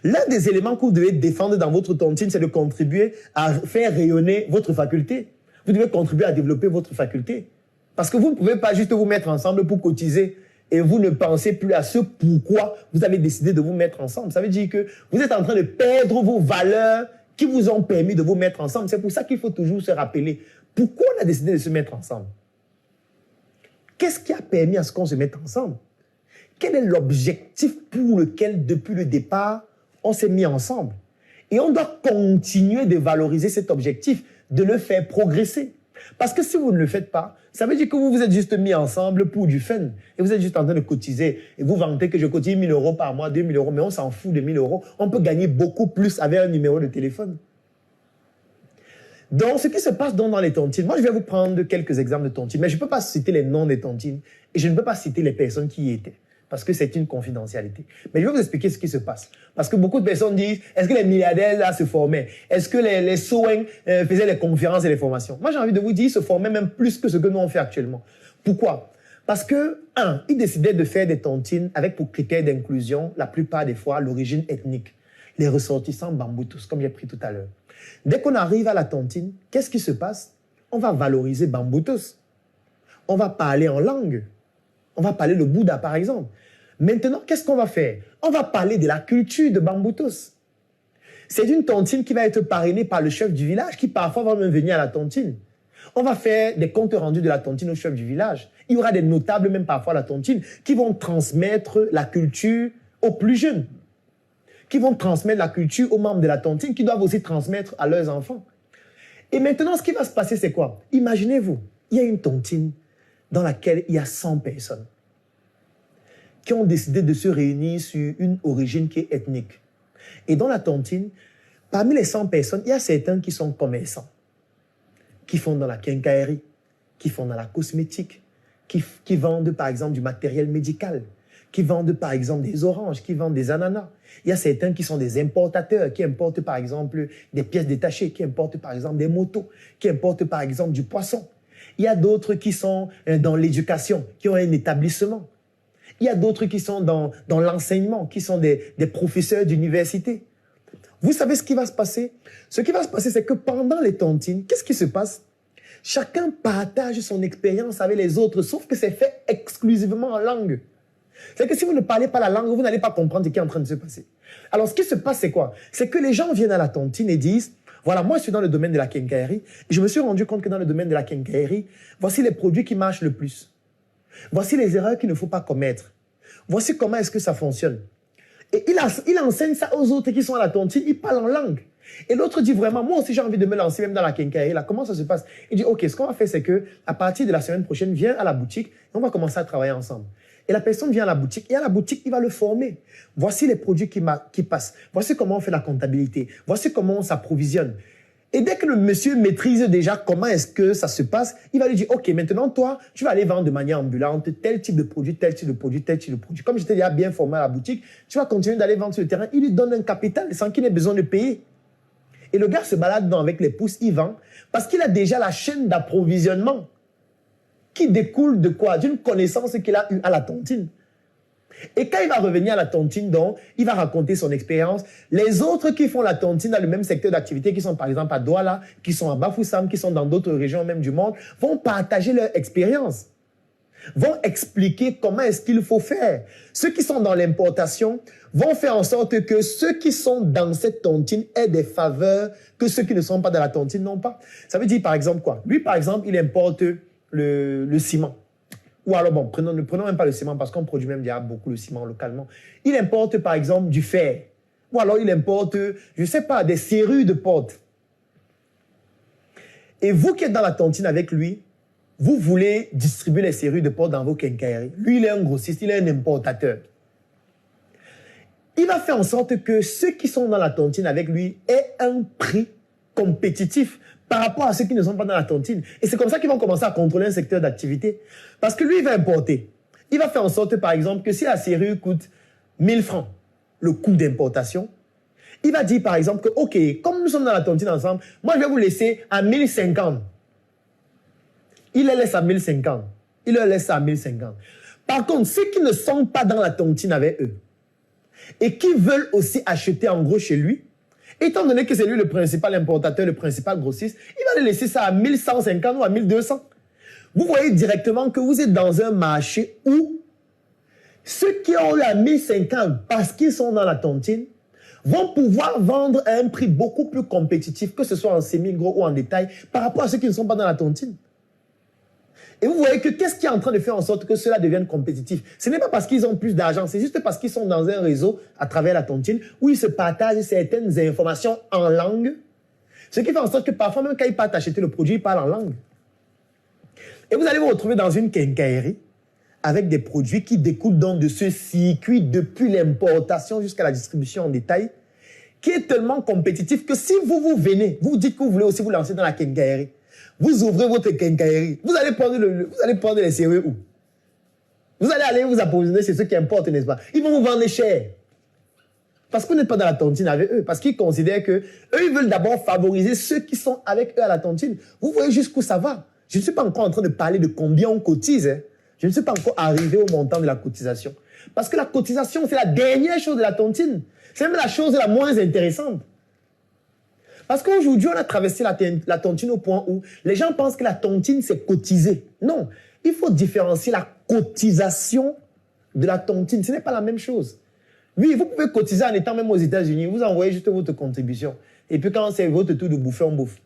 L'un des éléments que vous devez défendre dans votre tontine, c'est de contribuer à faire rayonner votre faculté. Vous devez contribuer à développer votre faculté. Parce que vous ne pouvez pas juste vous mettre ensemble pour cotiser et vous ne pensez plus à ce pourquoi vous avez décidé de vous mettre ensemble. Ça veut dire que vous êtes en train de perdre vos valeurs qui vous ont permis de vous mettre ensemble. C'est pour ça qu'il faut toujours se rappeler pourquoi on a décidé de se mettre ensemble. Qu'est-ce qui a permis à ce qu'on se mette ensemble? Quel est l'objectif pour lequel, depuis le départ, on s'est mis ensemble? Et on doit continuer de valoriser cet objectif, de le faire progresser. Parce que si vous ne le faites pas, ça veut dire que vous vous êtes juste mis ensemble pour du fun. Et vous êtes juste en train de cotiser. Et vous vantez que je cotise 1 000 € par mois, 2 000 €, mais on s'en fout de 1 000 €. On peut gagner beaucoup plus avec un numéro de téléphone. Donc, ce qui se passe dans les tontines, moi je vais vous prendre quelques exemples de tontines, mais je ne peux pas citer les noms des tontines et je ne peux pas citer les personnes qui y étaient, parce que c'est une confidentialité. Mais je vais vous expliquer ce qui se passe. Parce que beaucoup de personnes disent, est-ce que les milliardaires là se formaient? Est-ce que les Soeng faisaient les conférences et les formations? Moi j'ai envie de vous dire, ils se formaient même plus que ce que nous on fait actuellement. Pourquoi? Parce que, ils décidaient de faire des tontines avec pour critère d'inclusion, la plupart des fois, l'origine ethnique. Les ressortissants Bamboutos, comme j'ai pris tout à l'heure. Dès qu'on arrive à la tontine, qu'est-ce qui se passe? On va valoriser Bamboutos. On va parler en langue. On va parler le Bouddha, par exemple. Maintenant, qu'est-ce qu'on va faire? On va parler de la culture de Bamboutos. C'est une tontine qui va être parrainée par le chef du village, qui parfois va même venir à la tontine. On va faire des comptes rendus de la tontine au chef du village. Il y aura des notables, même parfois à la tontine, qui vont transmettre la culture aux plus jeunes, qui vont transmettre la culture aux membres de la tontine, qui doivent aussi transmettre à leurs enfants. Et maintenant, ce qui va se passer, c'est quoi? Imaginez-vous, il y a une tontine dans laquelle il y a 100 personnes qui ont décidé de se réunir sur une origine qui est ethnique. Et dans la tontine, parmi les 100 personnes, il y a certains qui sont commerçants, qui font dans la quincaillerie, qui font dans la cosmétique, qui vendent par exemple du matériel médical, qui vendent par exemple des oranges, qui vendent des ananas. Il y a certains qui sont des importateurs, qui importent par exemple des pièces détachées, qui importent par exemple des motos, qui importent par exemple du poisson. Il y a d'autres qui sont dans l'éducation, qui ont un établissement. Il y a d'autres qui sont dans l'enseignement, qui sont des professeurs d'université. Vous savez ce qui va se passer? Ce qui va se passer, c'est que pendant les tontines, qu'est-ce qui se passe? Chacun partage son expérience avec les autres, sauf que c'est fait exclusivement en langue. C'est que si vous ne parlez pas la langue, vous n'allez pas comprendre ce qui est en train de se passer. Alors, ce qui se passe, c'est quoi? C'est que les gens viennent à la tontine et disent, voilà, moi, je suis dans le domaine de la quincaillerie, et je me suis rendu compte que dans le domaine de la quincaillerie, voici les produits qui marchent le plus. Voici les erreurs qu'il ne faut pas commettre. Voici comment est-ce que ça fonctionne. Et il enseigne ça aux autres qui sont à la tontine, il parle en langue. Et l'autre dit vraiment, moi aussi j'ai envie de me lancer même dans la quincaillerie. Là, comment ça se passe? Il dit, ok, ce qu'on va faire, c'est que à partir de la semaine prochaine, viens à la boutique et on va commencer à travailler ensemble. Et la personne vient à la boutique, et à la boutique, il va le former. Voici les produits qui passent. Voici comment on fait la comptabilité. Voici comment on s'approvisionne. Et dès que le monsieur maîtrise déjà comment est-ce que ça se passe, il va lui dire, ok, maintenant toi, tu vas aller vendre de manière ambulante tel type de produit, tel type de produit, tel type de produit. Comme j'étais déjà bien formé à la boutique, tu vas continuer d'aller vendre sur le terrain. Il lui donne un capital sans qu'il ait besoin de payer. Et le gars se balade avec les pouces, il vend, parce qu'il a déjà la chaîne d'approvisionnement qui découle de quoi? D'une connaissance qu'il a eue à la tontine. Et quand il va revenir à la tontine, donc, il va raconter son expérience. Les autres qui font la tontine dans le même secteur d'activité, qui sont par exemple à Douala, qui sont à Bafoussam, qui sont dans d'autres régions même du monde, vont partager leur expérience, vont expliquer comment est-ce qu'il faut faire. Ceux qui sont dans l'importation vont faire en sorte que ceux qui sont dans cette tontine aient des faveurs que ceux qui ne sont pas dans la tontine n'ont pas. Ça veut dire par exemple quoi? Lui, par exemple, il importe le ciment. Ou alors, bon, ne prenons même pas le ciment parce qu'on produit même déjà beaucoup le ciment localement. Il importe par exemple du fer. Ou alors il importe, je ne sais pas, des serrures de porte. Et vous qui êtes dans la tontine avec lui, vous voulez distribuer les serrures de porte dans vos quincailleries. Lui, il est un grossiste, il est un importateur. Il va faire en sorte que ceux qui sont dans la tontine avec lui aient un prix compétitif par rapport à ceux qui ne sont pas dans la tontine. Et c'est comme ça qu'ils vont commencer à contrôler un secteur d'activité. Parce que lui, il va importer. Il va faire en sorte, par exemple, que si la serrure coûte 1000 francs, le coût d'importation, il va dire, par exemple, que, OK, comme nous sommes dans la tontine ensemble, moi, je vais vous laisser à 1050. Il les laisse à 1050. Il leur laisse ça à 1050. Par contre, ceux qui ne sont pas dans la tontine avec eux et qui veulent aussi acheter en gros chez lui, étant donné que c'est lui le principal importateur, le principal grossiste, il va les laisser ça à 1150 ou à 1200. Vous voyez directement que vous êtes dans un marché où ceux qui ont eu à 1050 parce qu'ils sont dans la tontine vont pouvoir vendre à un prix beaucoup plus compétitif, que ce soit en semi-gros ou en détail, par rapport à ceux qui ne sont pas dans la tontine. Et vous voyez que qu'est-ce qui est en train de faire en sorte que cela devienne compétitif? Ce n'est pas parce qu'ils ont plus d'argent, c'est juste parce qu'ils sont dans un réseau à travers la tontine où ils se partagent certaines informations en langue. Ce qui fait en sorte que parfois, même quand ils partent acheter le produit, ils parlent en langue. Et vous allez vous retrouver dans une quincaillerie avec des produits qui découlent donc de ce circuit depuis l'importation jusqu'à la distribution en détail, qui est tellement compétitif que si vous venez, vous dites que vous voulez aussi vous lancer dans la quincaillerie, vous ouvrez votre quincaillerie, vous allez prendre les serrures où? Vous allez aller vous approvisionner chez ceux qui importent, n'est-ce pas? Ils vont vous vendre cher. Parce que vous n'êtes pas dans la tontine avec eux. Parce qu'ils considèrent que eux, ils veulent d'abord favoriser ceux qui sont avec eux à la tontine. Vous voyez jusqu'où ça va. Je ne suis pas encore en train de parler de combien on cotise. Hein. Je ne suis pas encore arrivé au montant de la cotisation. Parce que la cotisation, c'est la dernière chose de la tontine. C'est même la chose la moins intéressante. Parce qu'aujourd'hui, on a traversé la tontine au point où les gens pensent que la tontine, c'est cotiser. Non, il faut différencier la cotisation de la tontine. Ce n'est pas la même chose. Oui, vous pouvez cotiser en étant même aux États-Unis. Vous envoyez juste votre contribution. Et puis quand c'est votre tour de bouffer, on bouffe.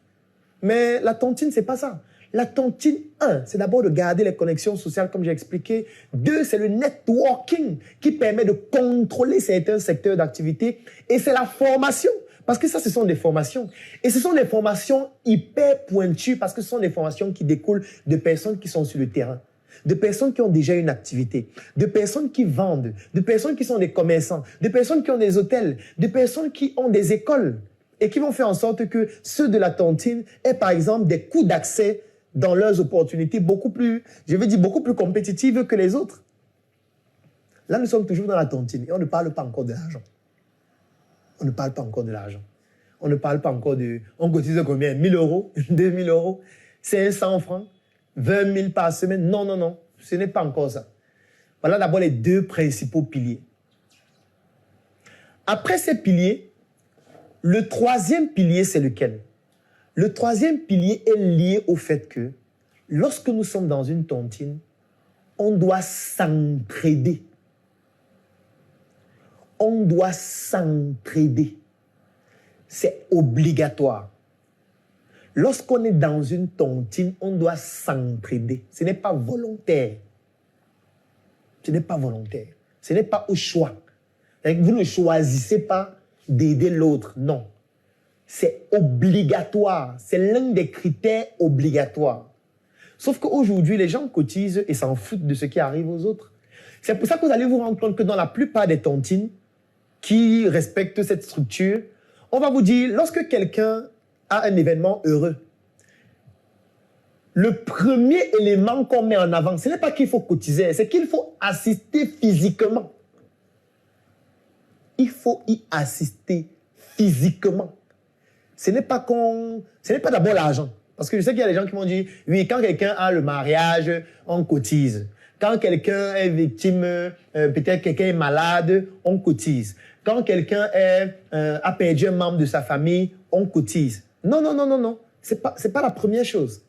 Mais la tontine, c'est pas ça. La tontine, c'est d'abord de garder les connexions sociales, comme j'ai expliqué. 2, c'est le networking qui permet de contrôler certains secteurs d'activité. Et c'est la formation. Parce que ça, ce sont des formations. Et ce sont des formations hyper pointues parce que ce sont des formations qui découlent de personnes qui sont sur le terrain, de personnes qui ont déjà une activité, de personnes qui vendent, de personnes qui sont des commerçants, de personnes qui ont des hôtels, de personnes qui ont des écoles et qui vont faire en sorte que ceux de la tontine aient, par exemple, des coûts d'accès dans leurs opportunités beaucoup plus, je veux dire, beaucoup plus compétitives que les autres. Là, nous sommes toujours dans la tontine et on ne parle pas encore de l'argent. On ne parle pas encore de l'argent. On ne parle pas encore de... On cotise combien? 1 000 euros, 2 000 euros, 500 francs, 20 000 par semaine. Non, non, non. Ce n'est pas encore ça. Voilà d'abord les deux principaux piliers. Après ces piliers, le troisième pilier, c'est lequel? Le troisième pilier est lié au fait que lorsque nous sommes dans une tontine, on doit s'entraider. On doit s'entraider. C'est obligatoire. Lorsqu'on est dans une tontine, on doit s'entraider. Ce n'est pas volontaire. Ce n'est pas volontaire. Ce n'est pas au choix. Vous ne choisissez pas d'aider l'autre. Non. C'est obligatoire. C'est l'un des critères obligatoires. Sauf qu'aujourd'hui, les gens cotisent et s'en foutent de ce qui arrive aux autres. C'est pour ça que vous allez vous rendre compte que dans la plupart des tontines qui respectent cette structure, on va vous dire, lorsque quelqu'un a un événement heureux, le premier élément qu'on met en avant, ce n'est pas qu'il faut cotiser, c'est qu'il faut assister physiquement. Il faut y assister physiquement. Ce n'est pas d'abord l'argent. Parce que je sais qu'il y a des gens qui m'ont dit, oui, quand quelqu'un a le mariage, on cotise. Quand quelqu'un est victime, peut-être quelqu'un est malade, on cotise. Quand quelqu'un a perdu un membre de sa famille, on cotise. Non, non, non, non, non. C'est pas la première chose.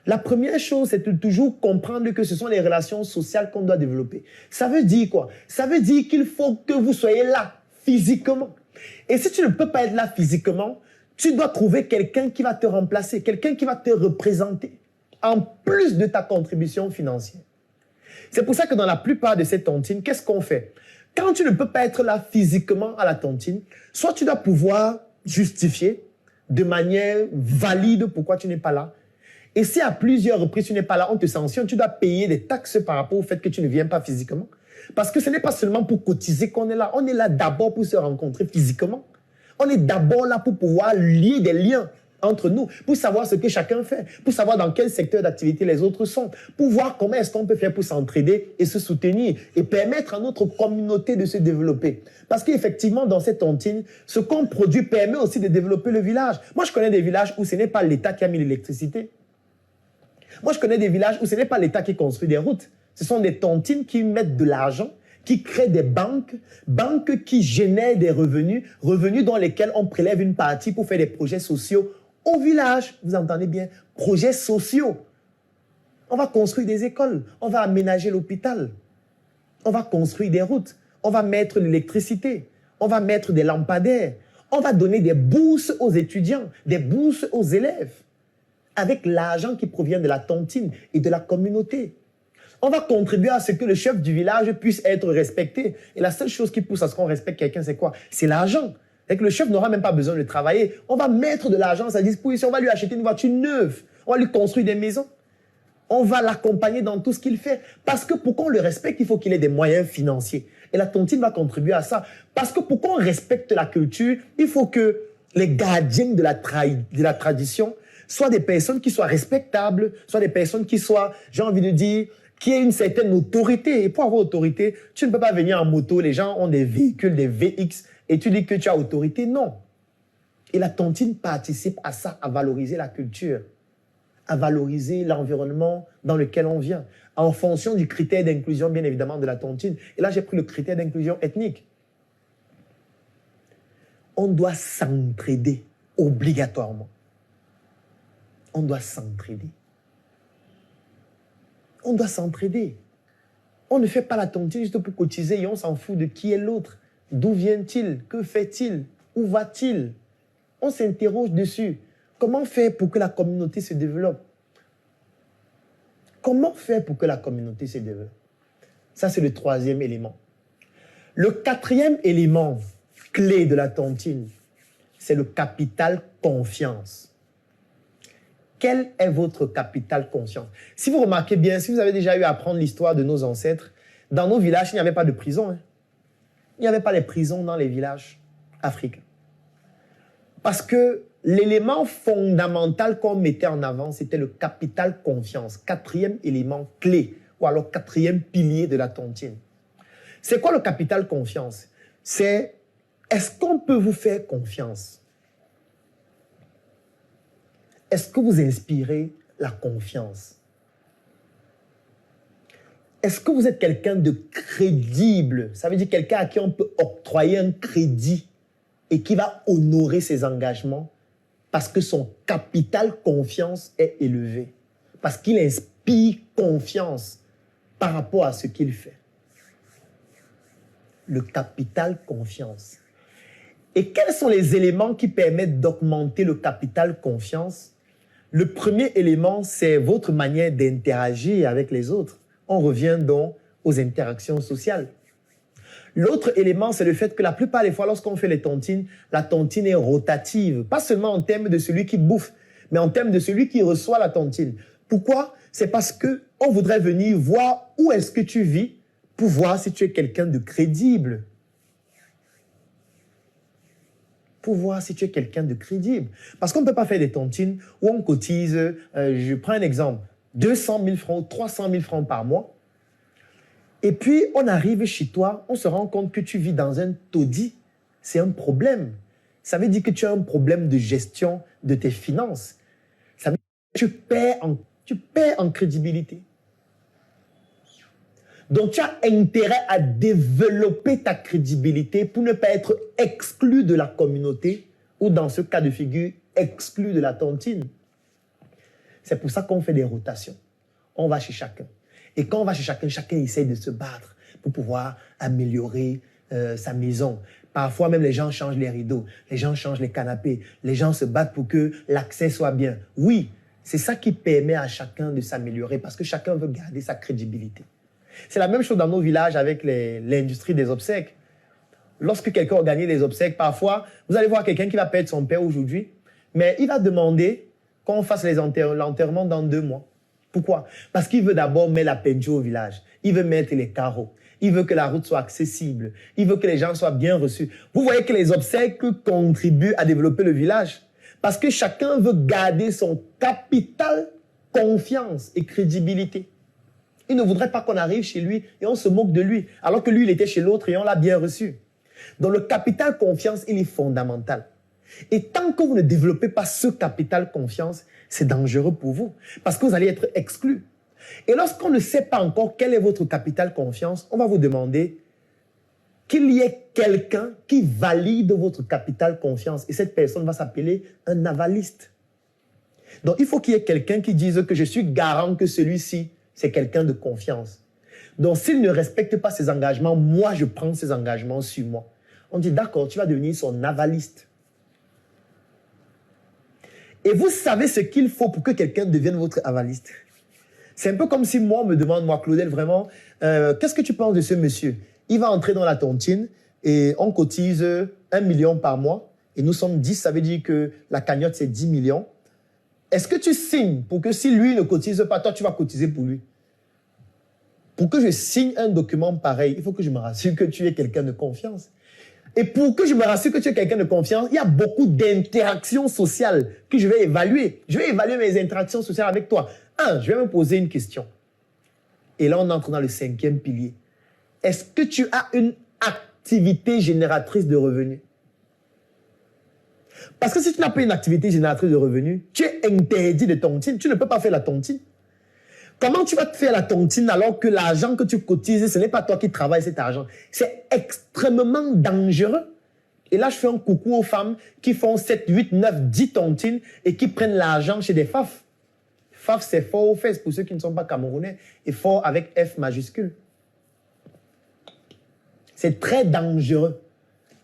La première chose, c'est de toujours comprendre que ce sont les relations sociales qu'on doit développer. Ça veut dire quoi? Ça veut dire qu'il faut que vous soyez là, physiquement. Et si tu ne peux pas être là physiquement, tu dois trouver quelqu'un qui va te remplacer, quelqu'un qui va te représenter, en plus de ta contribution financière. C'est pour ça que dans la plupart de ces tontines, qu'est-ce qu'on fait? Quand tu ne peux pas être là physiquement à la tontine, soit tu dois pouvoir justifier de manière valide pourquoi tu n'es pas là. Et si à plusieurs reprises tu n'es pas là, on te sanctionne, tu dois payer des taxes par rapport au fait que tu ne viens pas physiquement. Parce que ce n'est pas seulement pour cotiser qu'on est là. On est là d'abord pour se rencontrer physiquement. On est d'abord là pour pouvoir lier des liens entre nous, pour savoir ce que chacun fait, pour savoir dans quel secteur d'activité les autres sont, pour voir comment est-ce qu'on peut faire pour s'entraider et se soutenir et permettre à notre communauté de se développer. Parce qu'effectivement, dans cette tontine, ce qu'on produit permet aussi de développer le village. Moi, je connais des villages où ce n'est pas l'État qui a mis l'électricité. Moi, je connais des villages où ce n'est pas l'État qui construit des routes. Ce sont des tontines qui mettent de l'argent, qui créent des banques qui génèrent des revenus dans lesquels on prélève une partie pour faire des projets sociaux au village. Vous entendez bien, projets sociaux. On va construire des écoles, on va aménager l'hôpital, on va construire des routes, on va mettre l'électricité, on va mettre des lampadaires, on va donner des bourses aux étudiants, des bourses aux élèves, avec l'argent qui provient de la tontine et de la communauté. On va contribuer à ce que le chef du village puisse être respecté. Et la seule chose qui pousse à ce qu'on respecte quelqu'un, c'est quoi? C'est l'argent. Et que le chef n'aura même pas besoin de travailler. On va mettre de l'argent à sa disposition. On va lui acheter une voiture neuve. On va lui construire des maisons. On va l'accompagner dans tout ce qu'il fait. Parce que pour qu'on le respecte, il faut qu'il ait des moyens financiers. Et la tontine va contribuer à ça. Parce que pour qu'on respecte la culture, il faut que les gardiens de la tradition soient des personnes qui soient respectables, soit des personnes qui soient, j'ai envie de dire, qui aient une certaine autorité. Et pour avoir autorité, tu ne peux pas venir en moto. Les gens ont des véhicules, des VX, et tu dis que tu as autorité. Non. Et la tontine participe à ça, à valoriser la culture, à valoriser l'environnement dans lequel on vient, en fonction du critère d'inclusion, bien évidemment, de la tontine. Et là, j'ai pris le critère d'inclusion ethnique. On doit s'entraider obligatoirement. On doit s'entraider. On doit s'entraider. On ne fait pas la tontine juste pour cotiser et on s'en fout de qui est l'autre. D'où vient-il? Que fait-il? Où va-t-il? On s'interroge dessus. Comment faire pour que la communauté se développe? Comment faire pour que la communauté se développe? Ça, c'est le troisième élément. Le quatrième élément clé de la tontine, c'est le capital confiance. Quel est votre capital confiance? Si vous remarquez bien, si vous avez déjà eu à apprendre l'histoire de nos ancêtres, dans nos villages, il n'y avait pas de prison. Hein. Il n'y avait pas les prisons dans les villages africains. Parce que l'élément fondamental qu'on mettait en avant, c'était le capital confiance. Quatrième élément clé, ou alors quatrième pilier de la tontine. C'est quoi le capital confiance? C'est, est-ce qu'on peut vous faire confiance? Est-ce que vous inspirez la confiance? Est-ce que vous êtes quelqu'un de crédible? Ça veut dire quelqu'un à qui on peut octroyer un crédit et qui va honorer ses engagements parce que son capital confiance est élevé, parce qu'il inspire confiance par rapport à ce qu'il fait. Le capital confiance. Et quels sont les éléments qui permettent d'augmenter le capital confiance? Le premier élément, c'est votre manière d'interagir avec les autres. On revient donc aux interactions sociales. L'autre élément, c'est le fait que la plupart des fois, lorsqu'on fait les tontines, la tontine est rotative. Pas seulement en termes de celui qui bouffe, mais en termes de celui qui reçoit la tontine. Pourquoi? C'est parce qu'on voudrait venir voir où est-ce que tu vis pour voir si tu es quelqu'un de crédible. Pour voir si tu es quelqu'un de crédible. Parce qu'on ne peut pas faire des tontines où on cotise, je prends un exemple, 200 000 francs, 300 000 francs par mois. Et puis, on arrive chez toi, on se rend compte que tu vis dans un taudis. C'est un problème. Ça veut dire que tu as un problème de gestion de tes finances. Ça veut dire que tu perds en crédibilité. Donc, tu as intérêt à développer ta crédibilité pour ne pas être exclu de la communauté ou, dans ce cas de figure, exclu de la tontine. C'est pour ça qu'on fait des rotations. On va chez chacun. Et quand on va chez chacun, chacun essaie de se battre pour pouvoir améliorer sa maison. Parfois même, les gens changent les rideaux, les gens changent les canapés, les gens se battent pour que l'accès soit bien. Oui, c'est ça qui permet à chacun de s'améliorer parce que chacun veut garder sa crédibilité. C'est la même chose dans nos villages avec l'industrie des obsèques. Lorsque quelqu'un organise des obsèques, parfois, vous allez voir quelqu'un qui va perdre son père aujourd'hui, mais il va demander qu'on fasse l'enterrement dans 2 mois. Pourquoi? Parce qu'il veut d'abord mettre la peinture au village. Il veut mettre les carreaux. Il veut que la route soit accessible. Il veut que les gens soient bien reçus. Vous voyez que les obsèques contribuent à développer le village. Parce que chacun veut garder son capital confiance et crédibilité. Il ne voudrait pas qu'on arrive chez lui et on se moque de lui, alors que lui, il était chez l'autre et on l'a bien reçu. Donc le capital confiance, il est fondamental. Et tant que vous ne développez pas ce capital confiance, c'est dangereux pour vous, parce que vous allez être exclu. Et lorsqu'on ne sait pas encore quel est votre capital confiance, on va vous demander qu'il y ait quelqu'un qui valide votre capital confiance. Et cette personne va s'appeler un avaliste. Donc il faut qu'il y ait quelqu'un qui dise que je suis garant que celui-ci, c'est quelqu'un de confiance. Donc s'il ne respecte pas ses engagements, moi je prends ses engagements sur moi. On dit d'accord, tu vas devenir son avaliste. Et vous savez ce qu'il faut pour que quelqu'un devienne votre avaliste. C'est un peu comme si moi, on me demande, moi, Claudel, vraiment, qu'est-ce que tu penses de ce monsieur? Il va entrer dans la tontine et on cotise 1 million par mois. Et nous sommes 10, ça veut dire que la cagnotte, c'est 10 millions. Est-ce que tu signes pour que si lui ne cotise pas, toi, tu vas cotiser pour lui? Pour que je signe un document pareil, il faut que je me rassure que tu es quelqu'un de confiance. Et pour que je me rassure que tu es quelqu'un de confiance, il y a beaucoup d'interactions sociales que je vais évaluer. Je vais évaluer mes interactions sociales avec toi. Je vais me poser une question. Et là, on entre dans le 5e pilier. Est-ce que tu as une activité génératrice de revenus? Parce que si tu n'as pas une activité génératrice de revenus, tu es interdit de tontine. Tu ne peux pas faire la tontine. Comment tu vas te faire la tontine alors que l'argent que tu cotises, ce n'est pas toi qui travailles cet argent? C'est extrêmement dangereux. Et là, je fais un coucou aux femmes qui font 7, 8, 9, 10 tontines et qui prennent l'argent chez des FAF. FAF, c'est fort aux fesses pour ceux qui ne sont pas camerounais et fort avec F majuscule. C'est très dangereux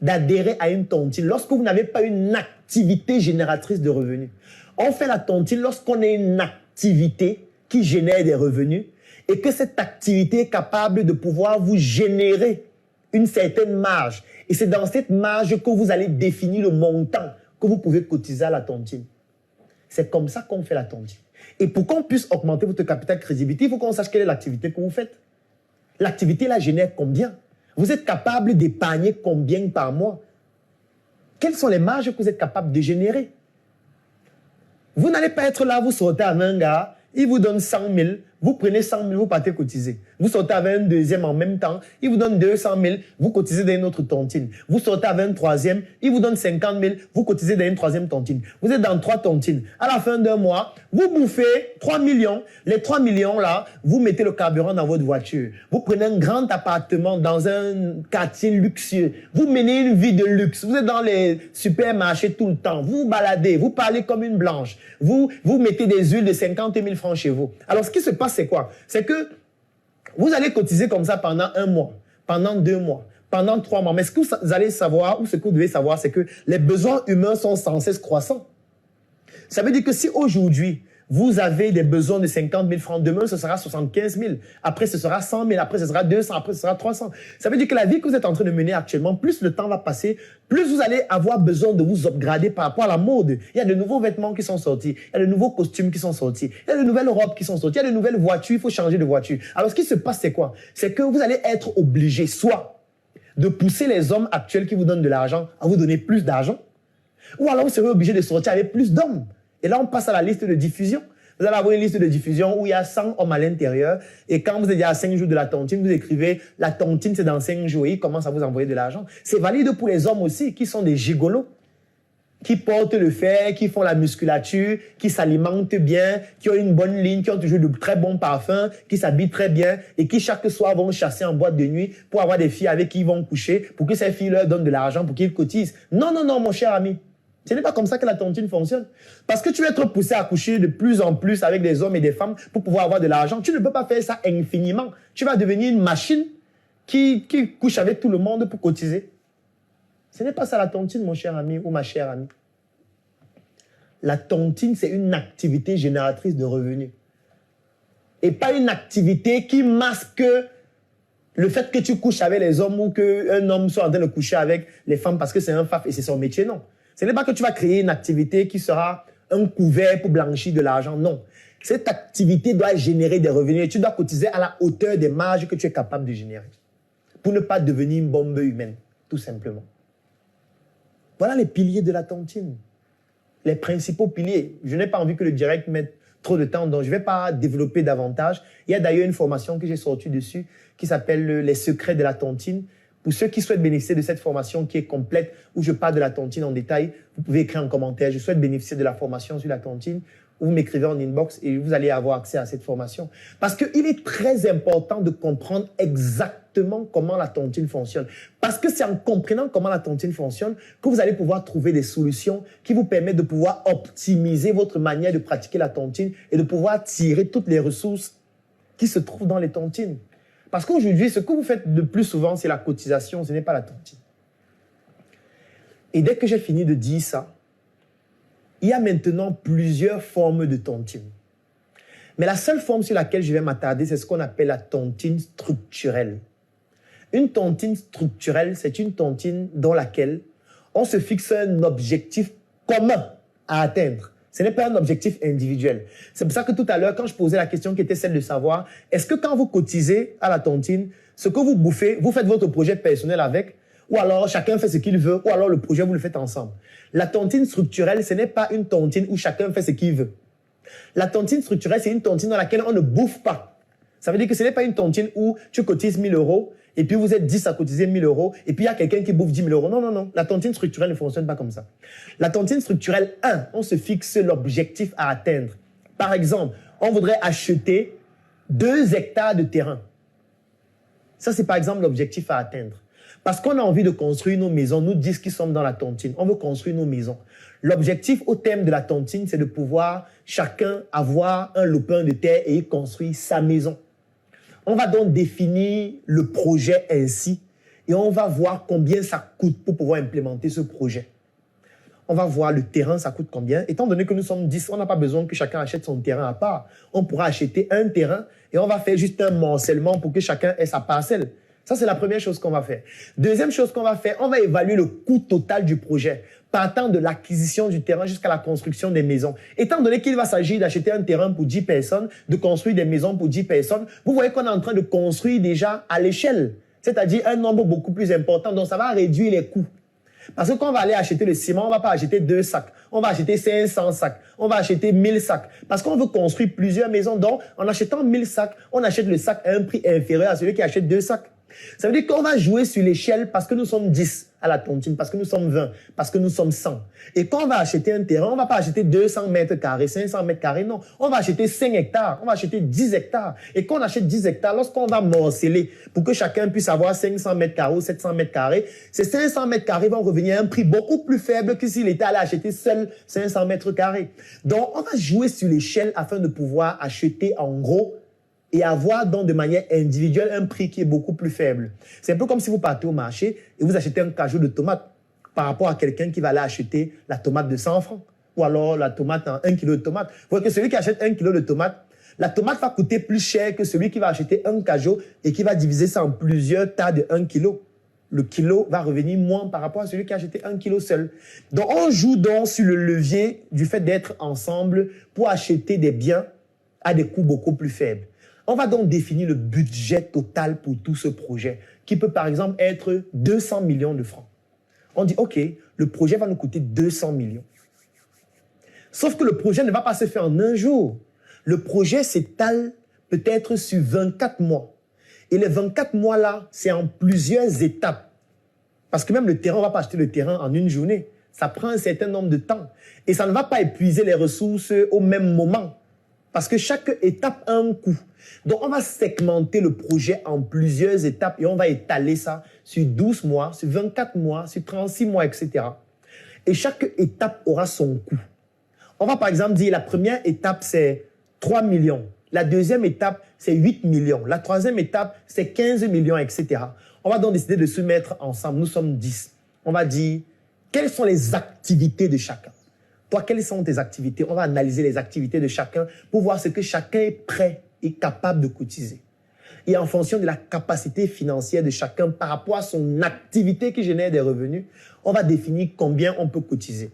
d'adhérer à une tontine lorsque vous n'avez pas une activité génératrice de revenus. On fait la tontine lorsqu'on a une activité qui génère des revenus et que cette activité est capable de pouvoir vous générer une certaine marge. Et c'est dans cette marge que vous allez définir le montant que vous pouvez cotiser à la tontine. C'est comme ça qu'on fait la tontine. Et pour qu'on puisse augmenter votre capital crédibilité, il faut qu'on sache quelle est l'activité que vous faites. L'activité, la génère combien? Vous êtes capable d'épargner combien par mois? Quelles sont les marges que vous êtes capable de générer? Vous n'allez pas être là, vous sortez avec un gars, il vous donne 100 000, vous prenez 100 000, vous partez cotiser. Vous sortez avec un deuxième en même temps, il vous donne 200 000, vous cotisez dans une autre tontine. Vous sortez avec un troisième, il vous donne 50 000, vous cotisez dans une troisième tontine. Vous êtes dans 3 tontines. À la fin d'un mois, vous bouffez 3 millions. Les 3 millions là, vous mettez le carburant dans votre voiture. Vous prenez un grand appartement dans un quartier luxueux. Vous menez une vie de luxe. Vous êtes dans les supermarchés tout le temps. Vous vous baladez, vous parlez comme une blanche. Vous mettez des huiles de 50 000 francs chez vous. Alors ce qui se passe, c'est quoi? C'est que vous allez cotiser comme ça pendant 1 mois, pendant 2 mois, pendant 3 mois. Mais ce que vous allez savoir, ou ce que vous devez savoir, c'est que les besoins humains sont sans cesse croissants. Ça veut dire que si aujourd'hui, vous avez des besoins de 50 000 francs, demain, ce sera 75 000. Après, ce sera 100 000. Après, ce sera 200. Après, ce sera 300. Ça veut dire que la vie que vous êtes en train de mener actuellement, plus le temps va passer, plus vous allez avoir besoin de vous upgrader par rapport à la mode. Il y a de nouveaux vêtements qui sont sortis. Il y a de nouveaux costumes qui sont sortis. Il y a de nouvelles robes qui sont sorties. Il y a de nouvelles voitures. Il faut changer de voiture. Alors, ce qui se passe, c'est quoi? C'est que vous allez être obligé, soit de pousser les hommes actuels qui vous donnent de l'argent à vous donner plus d'argent, ou alors vous serez obligé de sortir avec plus d'hommes. Et là, on passe à la liste de diffusion. Vous allez avoir une liste de diffusion où il y a 100 hommes à l'intérieur. Et quand vous êtes à 5 jours de la tontine, vous écrivez « La tontine, c'est dans 5 jours ». Ils commencent à vous envoyer de l'argent. C'est valide pour les hommes aussi, qui sont des gigolos, qui portent le fer, qui font la musculature, qui s'alimentent bien, qui ont une bonne ligne, qui ont toujours de très bons parfums, qui s'habillent très bien et qui chaque soir vont chasser en boîte de nuit pour avoir des filles avec qui ils vont coucher, pour que ces filles leur donnent de l'argent, pour qu'ils cotisent. Non, non, non, mon cher ami. Ce n'est pas comme ça que la tontine fonctionne. Parce que tu vas être poussé à coucher de plus en plus avec des hommes et des femmes pour pouvoir avoir de l'argent. Tu ne peux pas faire ça infiniment. Tu vas devenir une machine qui couche avec tout le monde pour cotiser. Ce n'est pas ça la tontine, mon cher ami ou ma chère amie. La tontine, c'est une activité génératrice de revenus. Et pas une activité qui masque le fait que tu couches avec les hommes ou qu'un homme soit en train de coucher avec les femmes parce que c'est un faf et c'est son métier, non. Ce n'est pas que tu vas créer une activité qui sera un couvert pour blanchir de l'argent, non. Cette activité doit générer des revenus et tu dois cotiser à la hauteur des marges que tu es capable de générer pour ne pas devenir une bombe humaine, tout simplement. Voilà les piliers de la tontine, les principaux piliers. Je n'ai pas envie que le direct mette trop de temps, donc je ne vais pas développer davantage. Il y a d'ailleurs une formation que j'ai sortie dessus qui s'appelle « Les secrets de la tontine ». Pour ceux qui souhaitent bénéficier de cette formation qui est complète, où je parle de la tontine en détail, vous pouvez écrire en commentaire « Je souhaite bénéficier de la formation sur la tontine ». Vous m'écrivez en inbox et vous allez avoir accès à cette formation. Parce qu'il est très important de comprendre exactement comment la tontine fonctionne. Parce que c'est en comprenant comment la tontine fonctionne que vous allez pouvoir trouver des solutions qui vous permettent de pouvoir optimiser votre manière de pratiquer la tontine et de pouvoir tirer toutes les ressources qui se trouvent dans les tontines. Parce qu'aujourd'hui, ce que vous faites le plus souvent, c'est la cotisation, ce n'est pas la tontine. Et dès que j'ai fini de dire ça, il y a maintenant plusieurs formes de tontine. Mais la seule forme sur laquelle je vais m'attarder, c'est ce qu'on appelle la tontine structurelle. Une tontine structurelle, c'est une tontine dans laquelle on se fixe un objectif commun à atteindre. Ce n'est pas un objectif individuel. C'est pour ça que tout à l'heure, quand je posais la question qui était celle de savoir, est-ce que quand vous cotisez à la tontine, ce que vous bouffez, vous faites votre projet personnel avec, ou alors chacun fait ce qu'il veut, ou alors le projet, vous le faites ensemble. La tontine structurelle, ce n'est pas une tontine où chacun fait ce qu'il veut. La tontine structurelle, c'est une tontine dans laquelle on ne bouffe pas. Ça veut dire que ce n'est pas une tontine où tu cotises 1 000 euros, et puis vous êtes 10 à cotiser 1 000 euros, et puis il y a quelqu'un qui bouffe 10 000 euros. Non, non, non. La tontine structurelle ne fonctionne pas comme ça. La tontine structurelle, on se fixe l'objectif à atteindre. Par exemple, on voudrait acheter 2 hectares de terrain. Ça, c'est par exemple l'objectif à atteindre. Parce qu'on a envie de construire nos maisons, nous 10 qui sommes dans la tontine, on veut construire nos maisons. L'objectif au thème de la tontine, c'est de pouvoir chacun avoir un lopin de terre et y construire sa maison. On va donc définir le projet ainsi et on va voir combien ça coûte pour pouvoir implémenter ce projet. On va voir le terrain, ça coûte combien. Étant donné que nous sommes 10, on n'a pas besoin que chacun achète son terrain à part. On pourra acheter un terrain et on va faire juste un morcellement pour que chacun ait sa parcelle. Ça, c'est la première chose qu'on va faire. Deuxième chose qu'on va faire, on va évaluer le coût total du projet, partant de l'acquisition du terrain jusqu'à la construction des maisons. Étant donné qu'il va s'agir d'acheter un terrain pour 10 personnes, de construire des maisons pour 10 personnes, vous voyez qu'on est en train de construire déjà à l'échelle, c'est-à-dire un nombre beaucoup plus important. Donc, ça va réduire les coûts. Parce que quand on va aller acheter le ciment, on ne va pas acheter 2 sacs. On va acheter 500 sacs. On va acheter 1000 sacs. Parce qu'on veut construire plusieurs maisons. Donc, en achetant 1000 sacs, on achète le sac à un prix inférieur à celui qui achète 2 sacs. Ça veut dire qu'on va jouer sur l'échelle parce que nous sommes 10 à la tontine, parce que nous sommes 20, parce que nous sommes 100. Et quand on va acheter un terrain, on ne va pas acheter 200 mètres carrés, 500 mètres carrés, non. On va acheter 5 hectares, on va acheter 10 hectares. Et quand on achète 10 hectares, lorsqu'on va morceler pour que chacun puisse avoir 500 mètres carrés ou 700 mètres carrés, ces 500 mètres carrés vont revenir à un prix beaucoup plus faible que s'il était allé acheter seul 500 mètres carrés. Donc, on va jouer sur l'échelle afin de pouvoir acheter en gros et avoir donc de manière individuelle un prix qui est beaucoup plus faible. C'est un peu comme si vous partez au marché et vous achetez un cajou de tomates par rapport à quelqu'un qui va aller acheter la tomate de 100 francs ou alors la tomate en 1 kilo de tomates. Vous voyez que celui qui achète 1 kilo de tomates, la tomate va coûter plus cher que celui qui va acheter un cajou et qui va diviser ça en plusieurs tas de 1 kilo. Le kilo va revenir moins par rapport à celui qui a acheté 1 kilo seul. Donc, on joue donc sur le levier du fait d'être ensemble pour acheter des biens à des coûts beaucoup plus faibles. On va donc définir le budget total pour tout ce projet, qui peut par exemple être 200 millions de francs. On dit, OK, le projet va nous coûter 200 millions. Sauf que le projet ne va pas se faire en un jour. Le projet s'étale peut-être sur 24 mois. Et les 24 mois-là, c'est en plusieurs étapes. Parce que même le terrain, on ne va pas acheter le terrain en une journée. Ça prend un certain nombre de temps. Et ça ne va pas épuiser les ressources au même moment. Parce que chaque étape a un coût. Donc, on va segmenter le projet en plusieurs étapes et on va étaler ça sur 12 mois, sur 24 mois, sur 36 mois, etc. Et chaque étape aura son coût. On va par exemple dire la première étape, c'est 3 millions. La deuxième étape, c'est 8 millions. La troisième étape, c'est 15 millions, etc. On va donc décider de se mettre ensemble. Nous sommes 10. On va dire, quelles sont les activités de chacun? Toi, quelles sont tes activités? On va analyser les activités de chacun pour voir ce que chacun est prêt et capable de cotiser. Et en fonction de la capacité financière de chacun par rapport à son activité qui génère des revenus, on va définir combien on peut cotiser.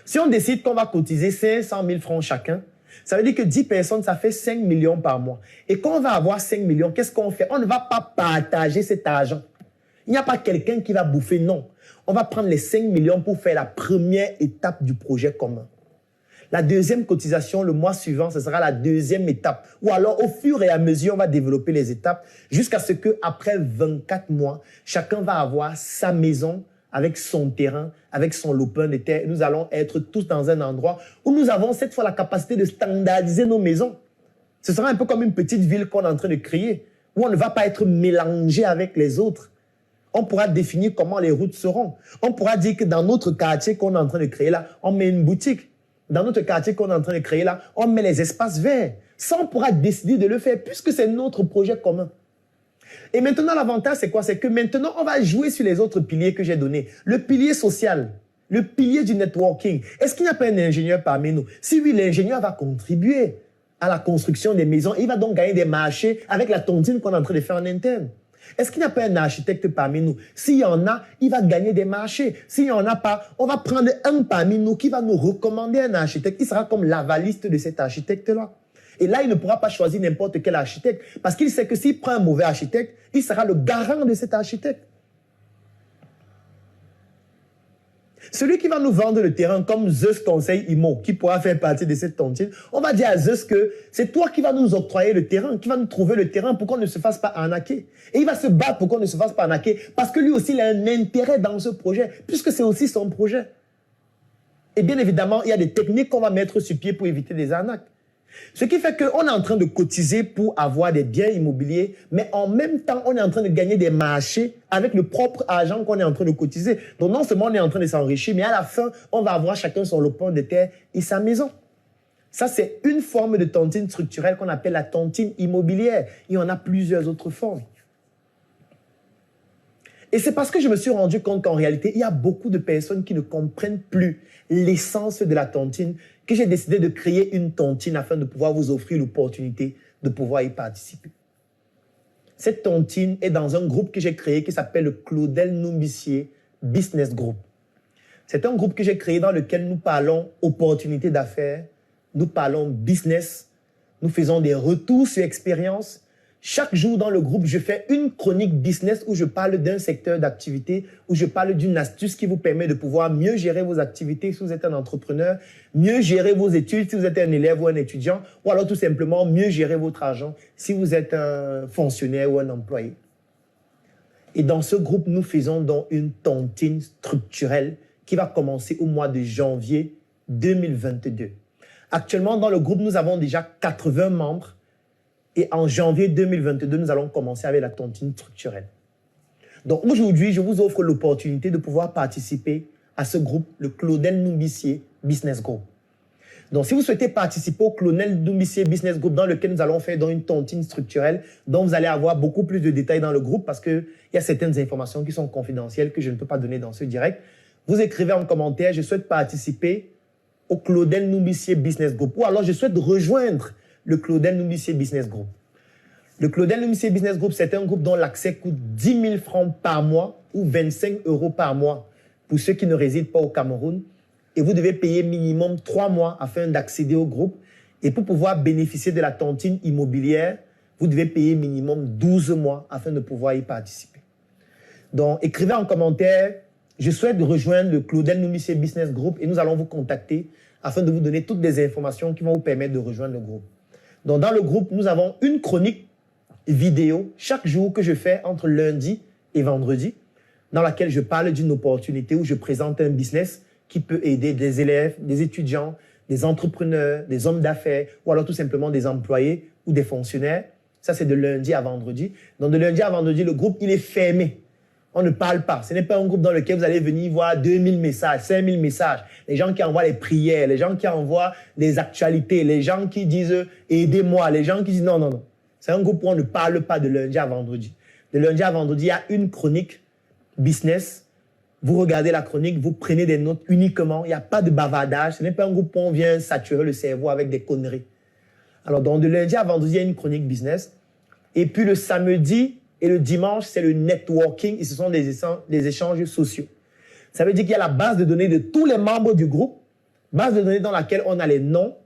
Si on décide qu'on va cotiser 500 000 francs chacun, ça veut dire que 10 personnes, ça fait 5 millions par mois. Et quand on va avoir 5 millions, qu'est-ce qu'on fait? On ne va pas partager cet argent. Il n'y a pas quelqu'un qui va bouffer, non. On va prendre les 5 millions pour faire la première étape du projet commun. La deuxième cotisation, le mois suivant, ce sera la deuxième étape. Ou alors, au fur et à mesure, on va développer les étapes jusqu'à ce qu'après 24 mois, chacun va avoir sa maison avec son terrain, avec son lopin de terre. Nous allons être tous dans un endroit où nous avons cette fois la capacité de standardiser nos maisons. Ce sera un peu comme une petite ville qu'on est en train de créer, où on ne va pas être mélangé avec les autres. On pourra définir comment les routes seront. On pourra dire que dans notre quartier qu'on est en train de créer là, on met une boutique. Dans notre quartier qu'on est en train de créer là, on met les espaces verts. Ça, on pourra décider de le faire puisque c'est notre projet commun. Et maintenant, l'avantage, c'est quoi? C'est que maintenant, on va jouer sur les autres piliers que j'ai donnés. Le pilier social, le pilier du networking. Est-ce qu'il n'y a pas un ingénieur parmi nous? Si oui, l'ingénieur va contribuer à la construction des maisons. Il va donc gagner des marchés avec la tontine qu'on est en train de faire en interne. Est-ce qu'il n'y a pas un architecte parmi nous? S'il y en a, il va gagner des marchés. S'il n'y en a pas, on va prendre un parmi nous qui va nous recommander un architecte. Il sera comme l'avaliste de cet architecte-là. Et là, il ne pourra pas choisir n'importe quel architecte parce qu'il sait que s'il prend un mauvais architecte, il sera le garant de cet architecte. Celui qui va nous vendre le terrain comme Zeus Conseil IMO, qui pourra faire partie de cette tontine, on va dire à Zeus que c'est toi qui vas nous octroyer le terrain, qui va nous trouver le terrain pour qu'on ne se fasse pas arnaquer. Et il va se battre pour qu'on ne se fasse pas arnaquer parce que lui aussi, il a un intérêt dans ce projet, puisque c'est aussi son projet. Et bien évidemment, il y a des techniques qu'on va mettre sur pied pour éviter des arnaques. Ce qui fait qu'on est en train de cotiser pour avoir des biens immobiliers, mais en même temps, on est en train de gagner des marchés avec le propre argent qu'on est en train de cotiser. Donc non seulement on est en train de s'enrichir, mais à la fin, on va avoir chacun son lopin de terre et sa maison. Ça, c'est une forme de tontine structurelle qu'on appelle la tontine immobilière. Il y en a plusieurs autres formes. Et c'est parce que je me suis rendu compte qu'en réalité, il y a beaucoup de personnes qui ne comprennent plus l'essence de la tontine que j'ai décidé de créer une tontine afin de pouvoir vous offrir l'opportunité de pouvoir y participer. Cette tontine est dans un groupe que j'ai créé qui s'appelle le Claudel Noumbessier Business Group. C'est un groupe que j'ai créé dans lequel nous parlons opportunités d'affaires, nous parlons business, nous faisons des retours sur expérience. Chaque jour dans le groupe, je fais une chronique business où je parle d'un secteur d'activité, où je parle d'une astuce qui vous permet de pouvoir mieux gérer vos activités si vous êtes un entrepreneur, mieux gérer vos études si vous êtes un élève ou un étudiant, ou alors tout simplement mieux gérer votre argent si vous êtes un fonctionnaire ou un employé. Et dans ce groupe, nous faisons donc une tontine structurelle qui va commencer au mois de janvier 2022. Actuellement, dans le groupe, nous avons déjà 80 membres. Et en janvier 2022, nous allons commencer avec la tontine structurelle. Donc aujourd'hui, je vous offre l'opportunité de pouvoir participer à ce groupe, le Claudel Noumbessier Business Group. Donc si vous souhaitez participer au Claudel Noumbessier Business Group dans lequel nous allons faire donc une tontine structurelle, dont vous allez avoir beaucoup plus de détails dans le groupe parce qu'il y a certaines informations qui sont confidentielles que je ne peux pas donner dans ce direct, vous écrivez en commentaire « Je souhaite participer au Claudel Noumbessier Business Group » ou alors « Je souhaite rejoindre le Claudel Noumbessier Business Group ». Le Claudel Noumbessier Business Group, c'est un groupe dont l'accès coûte 10 000 francs par mois ou 25 € par mois pour ceux qui ne résident pas au Cameroun. Et vous devez payer minimum 3 mois afin d'accéder au groupe. Et pour pouvoir bénéficier de la tontine immobilière, vous devez payer minimum 12 mois afin de pouvoir y participer. Donc, écrivez en commentaire « Je souhaite rejoindre le Claudel Noumbessier Business Group » et nous allons vous contacter afin de vous donner toutes les informations qui vont vous permettre de rejoindre le groupe. Donc, dans le groupe, nous avons une chronique vidéo chaque jour que je fais entre lundi et vendredi, dans laquelle je parle d'une opportunité où je présente un business qui peut aider des élèves, des étudiants, des entrepreneurs, des hommes d'affaires ou alors tout simplement des employés ou des fonctionnaires. Ça, c'est de lundi à vendredi. Donc, de lundi à vendredi, le groupe, il est fermé. On ne parle pas. Ce n'est pas un groupe dans lequel vous allez venir voir 2000 messages, 5000 messages. Les gens qui envoient les prières, les gens qui envoient les actualités, les gens qui disent « aidez-moi », les gens qui disent « non, non, non ». C'est un groupe où on ne parle pas de lundi à vendredi. De lundi à vendredi, il y a une chronique business. Vous regardez la chronique, vous prenez des notes uniquement. Il n'y a pas de bavardage. Ce n'est pas un groupe où on vient saturer le cerveau avec des conneries. Alors, donc, de lundi à vendredi, il y a une chronique business. Et puis, le samedi et le dimanche, c'est le networking. Et ce sont des échanges sociaux. Ça veut dire qu'il y a la base de données de tous les membres du groupe. Base de données dans laquelle on a les noms,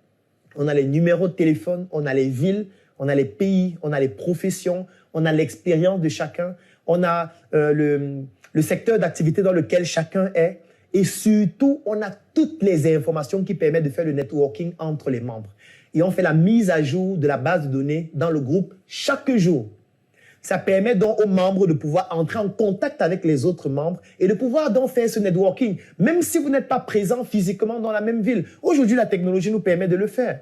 on a les numéros de téléphone, on a les villes, on a les pays, on a les professions, on a l'expérience de chacun, on a le secteur d'activité dans lequel chacun est et surtout, on a toutes les informations qui permettent de faire le networking entre les membres. Et on fait la mise à jour de la base de données dans le groupe chaque jour. Ça permet donc aux membres de pouvoir entrer en contact avec les autres membres et de pouvoir donc faire ce networking, même si vous n'êtes pas présent physiquement dans la même ville. Aujourd'hui, la technologie nous permet de le faire.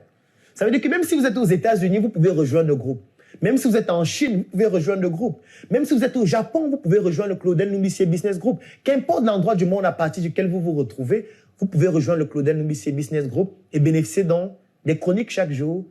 Ça veut dire que même si vous êtes aux États-Unis, vous pouvez rejoindre le groupe. Même si vous êtes en Chine, vous pouvez rejoindre le groupe. Même si vous êtes au Japon, vous pouvez rejoindre le Claudel Noumbessier Business Group. Qu'importe l'endroit du monde à partir duquel vous vous retrouvez, vous pouvez rejoindre le Claudel Noumbessier Business Group et bénéficier donc des chroniques chaque jour,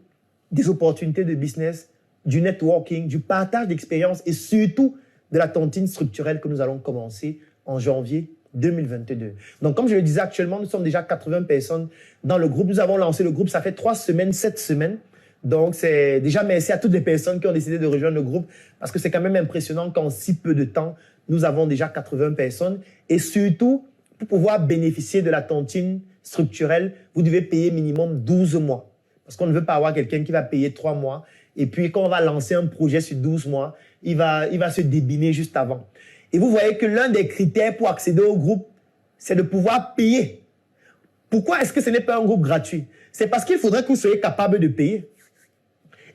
des opportunités de business, du networking, du partage d'expériences et surtout de la tontine structurelle que nous allons commencer en janvier 2022. Donc, comme je le disais, actuellement, nous sommes déjà 80 personnes dans le groupe. Nous avons lancé le groupe, ça fait 3 semaines, 7 semaines. Donc, c'est déjà merci à toutes les personnes qui ont décidé de rejoindre le groupe parce que c'est quand même impressionnant qu'en si peu de temps, nous avons déjà 80 personnes. Et surtout, pour pouvoir bénéficier de la tontine structurelle, vous devez payer minimum 12 mois. Parce qu'on ne veut pas avoir quelqu'un qui va payer 3 mois. Et puis, quand on va lancer un projet sur 12 mois, il va se débiner juste avant. Et vous voyez que l'un des critères pour accéder au groupe, c'est de pouvoir payer. Pourquoi est-ce que ce n'est pas un groupe gratuit? C'est parce qu'il faudrait que vous soyez capable de payer.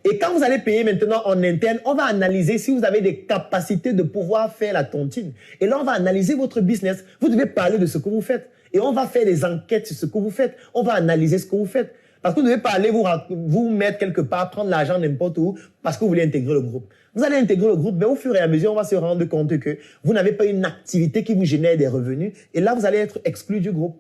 Et quand vous allez payer maintenant en interne, on va analyser si vous avez des capacités de pouvoir faire la tontine. Et là, on va analyser votre business. Vous devez parler de ce que vous faites. Et on va faire des enquêtes sur ce que vous faites. On va analyser ce que vous faites. Parce que vous devez pas aller vous mettre quelque part, prendre l'argent n'importe où, parce que vous voulez intégrer le groupe. Vous allez intégrer le groupe, mais au fur et à mesure, on va se rendre compte que vous n'avez pas une activité qui vous génère des revenus. Et là, vous allez être exclu du groupe.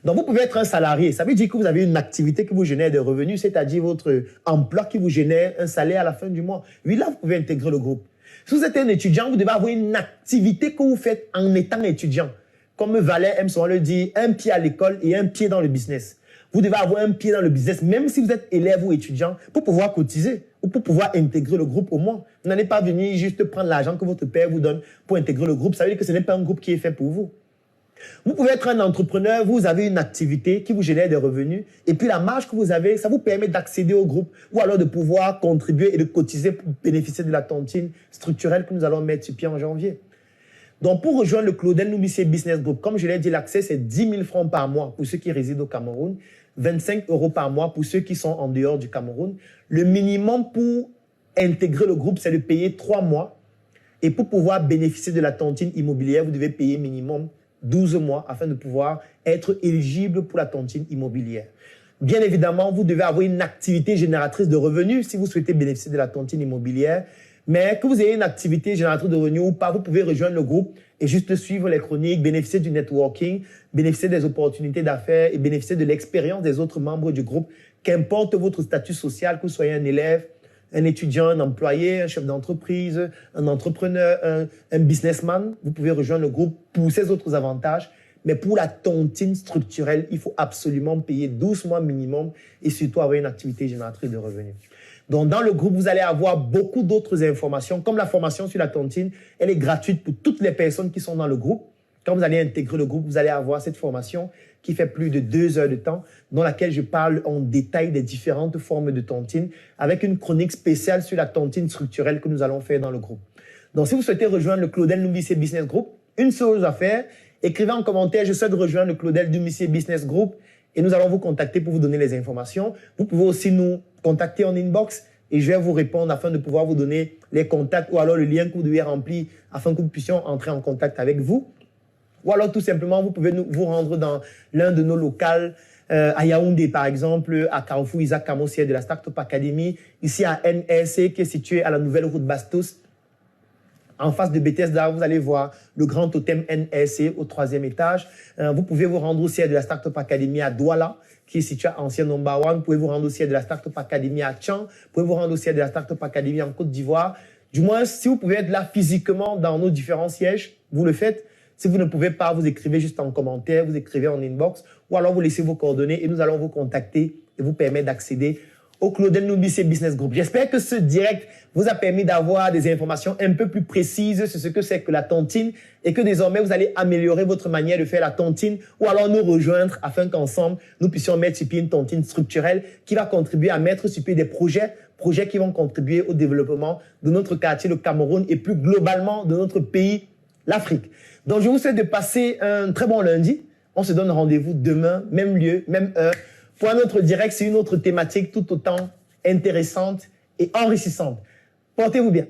Donc, vous pouvez être un salarié. Ça veut dire que vous avez une activité qui vous génère des revenus, c'est-à-dire votre emploi qui vous génère un salaire à la fin du mois. Oui, là, vous pouvez intégrer le groupe. Si vous êtes un étudiant, vous devez avoir une activité que vous faites en étant étudiant. Comme Valère aime souvent le dire, un pied à l'école et un pied dans le business. Vous devez avoir un pied dans le business, même si vous êtes élève ou étudiant, pour pouvoir cotiser ou pour pouvoir intégrer le groupe au moins. Vous n'allez pas venir juste prendre l'argent que votre père vous donne pour intégrer le groupe. Ça veut dire que ce n'est pas un groupe qui est fait pour vous. Vous pouvez être un entrepreneur, vous avez une activité qui vous génère des revenus et puis la marge que vous avez, ça vous permet d'accéder au groupe ou alors de pouvoir contribuer et de cotiser pour bénéficier de la tontine structurelle que nous allons mettre sur pied en janvier. Donc, pour rejoindre le Claudel Noubissier Business Group, comme je l'ai dit, l'accès, c'est 10 000 francs par mois pour ceux qui résident au Cameroun, 25 € par mois pour ceux qui sont en dehors du Cameroun. Le minimum pour intégrer le groupe, c'est de payer 3 mois. Et pour pouvoir bénéficier de la tontine immobilière, vous devez payer minimum 12 mois afin de pouvoir être éligible pour la tontine immobilière. Bien évidemment, vous devez avoir une activité génératrice de revenus si vous souhaitez bénéficier de la tontine immobilière. Mais que vous ayez une activité génératrice de revenus ou pas, vous pouvez rejoindre le groupe et juste suivre les chroniques, bénéficier du networking, bénéficier des opportunités d'affaires et bénéficier de l'expérience des autres membres du groupe. Qu'importe votre statut social, que vous soyez un élève, un étudiant, un employé, un chef d'entreprise, un entrepreneur, un businessman, vous pouvez rejoindre le groupe pour ces autres avantages. Mais pour la tontine structurelle, il faut absolument payer 12 mois minimum et surtout avoir une activité génératrice de revenus. Donc, dans le groupe, vous allez avoir beaucoup d'autres informations. Comme la formation sur la tontine, elle est gratuite pour toutes les personnes qui sont dans le groupe. Quand vous allez intégrer le groupe, vous allez avoir cette formation qui fait plus de 2 heures de temps, dans laquelle je parle en détail des différentes formes de tontine, avec une chronique spéciale sur la tontine structurelle que nous allons faire dans le groupe. Donc, si vous souhaitez rejoindre le Claudel Noubissier Business Group, une seule chose à faire, écrivez en commentaire « Je souhaite rejoindre le Claudel Noubissier Business Group » et nous allons vous contacter pour vous donner les informations. Vous pouvez aussi nous contacter en inbox et je vais vous répondre afin de pouvoir vous donner les contacts ou alors le lien que vous devez remplir afin que nous puissions entrer en contact avec vous. Ou alors tout simplement, vous pouvez vous rendre dans l'un de nos locales à Yaoundé par exemple, à Carrefour Isaac Camossier de la Startup Academy, ici à NRC qui est situé à la nouvelle route Bastos. En face de Bethesda, vous allez voir le grand totem NRC au 3e étage. Vous pouvez vous rendre aussi à de la Startup Academy à Douala, qui est situé à Ancien Number One. Vous pouvez vous rendre aussi à de la Startup Academy à Tchang. Vous pouvez vous rendre aussi à de la Startup Academy en Côte d'Ivoire. Du moins, si vous pouvez être là physiquement dans nos différents sièges, vous le faites. Si vous ne pouvez pas, vous écrivez juste en commentaire, vous écrivez en inbox, ou alors vous laissez vos coordonnées et nous allons vous contacter et vous permettre d'accéder au Claudel Noubissier Business Group. J'espère que ce direct vous a permis d'avoir des informations un peu plus précises sur ce que c'est que la tontine et que désormais vous allez améliorer votre manière de faire la tontine ou alors nous rejoindre afin qu'ensemble nous puissions mettre sur pied une tontine structurelle qui va contribuer à mettre sur pied des projets qui vont contribuer au développement de notre quartier, le Cameroun et plus globalement de notre pays, l'Afrique. Donc je vous souhaite de passer un très bon lundi. On se donne rendez-vous demain, même lieu, même heure, pour un autre direct, c'est une autre thématique tout autant intéressante et enrichissante. Portez-vous bien.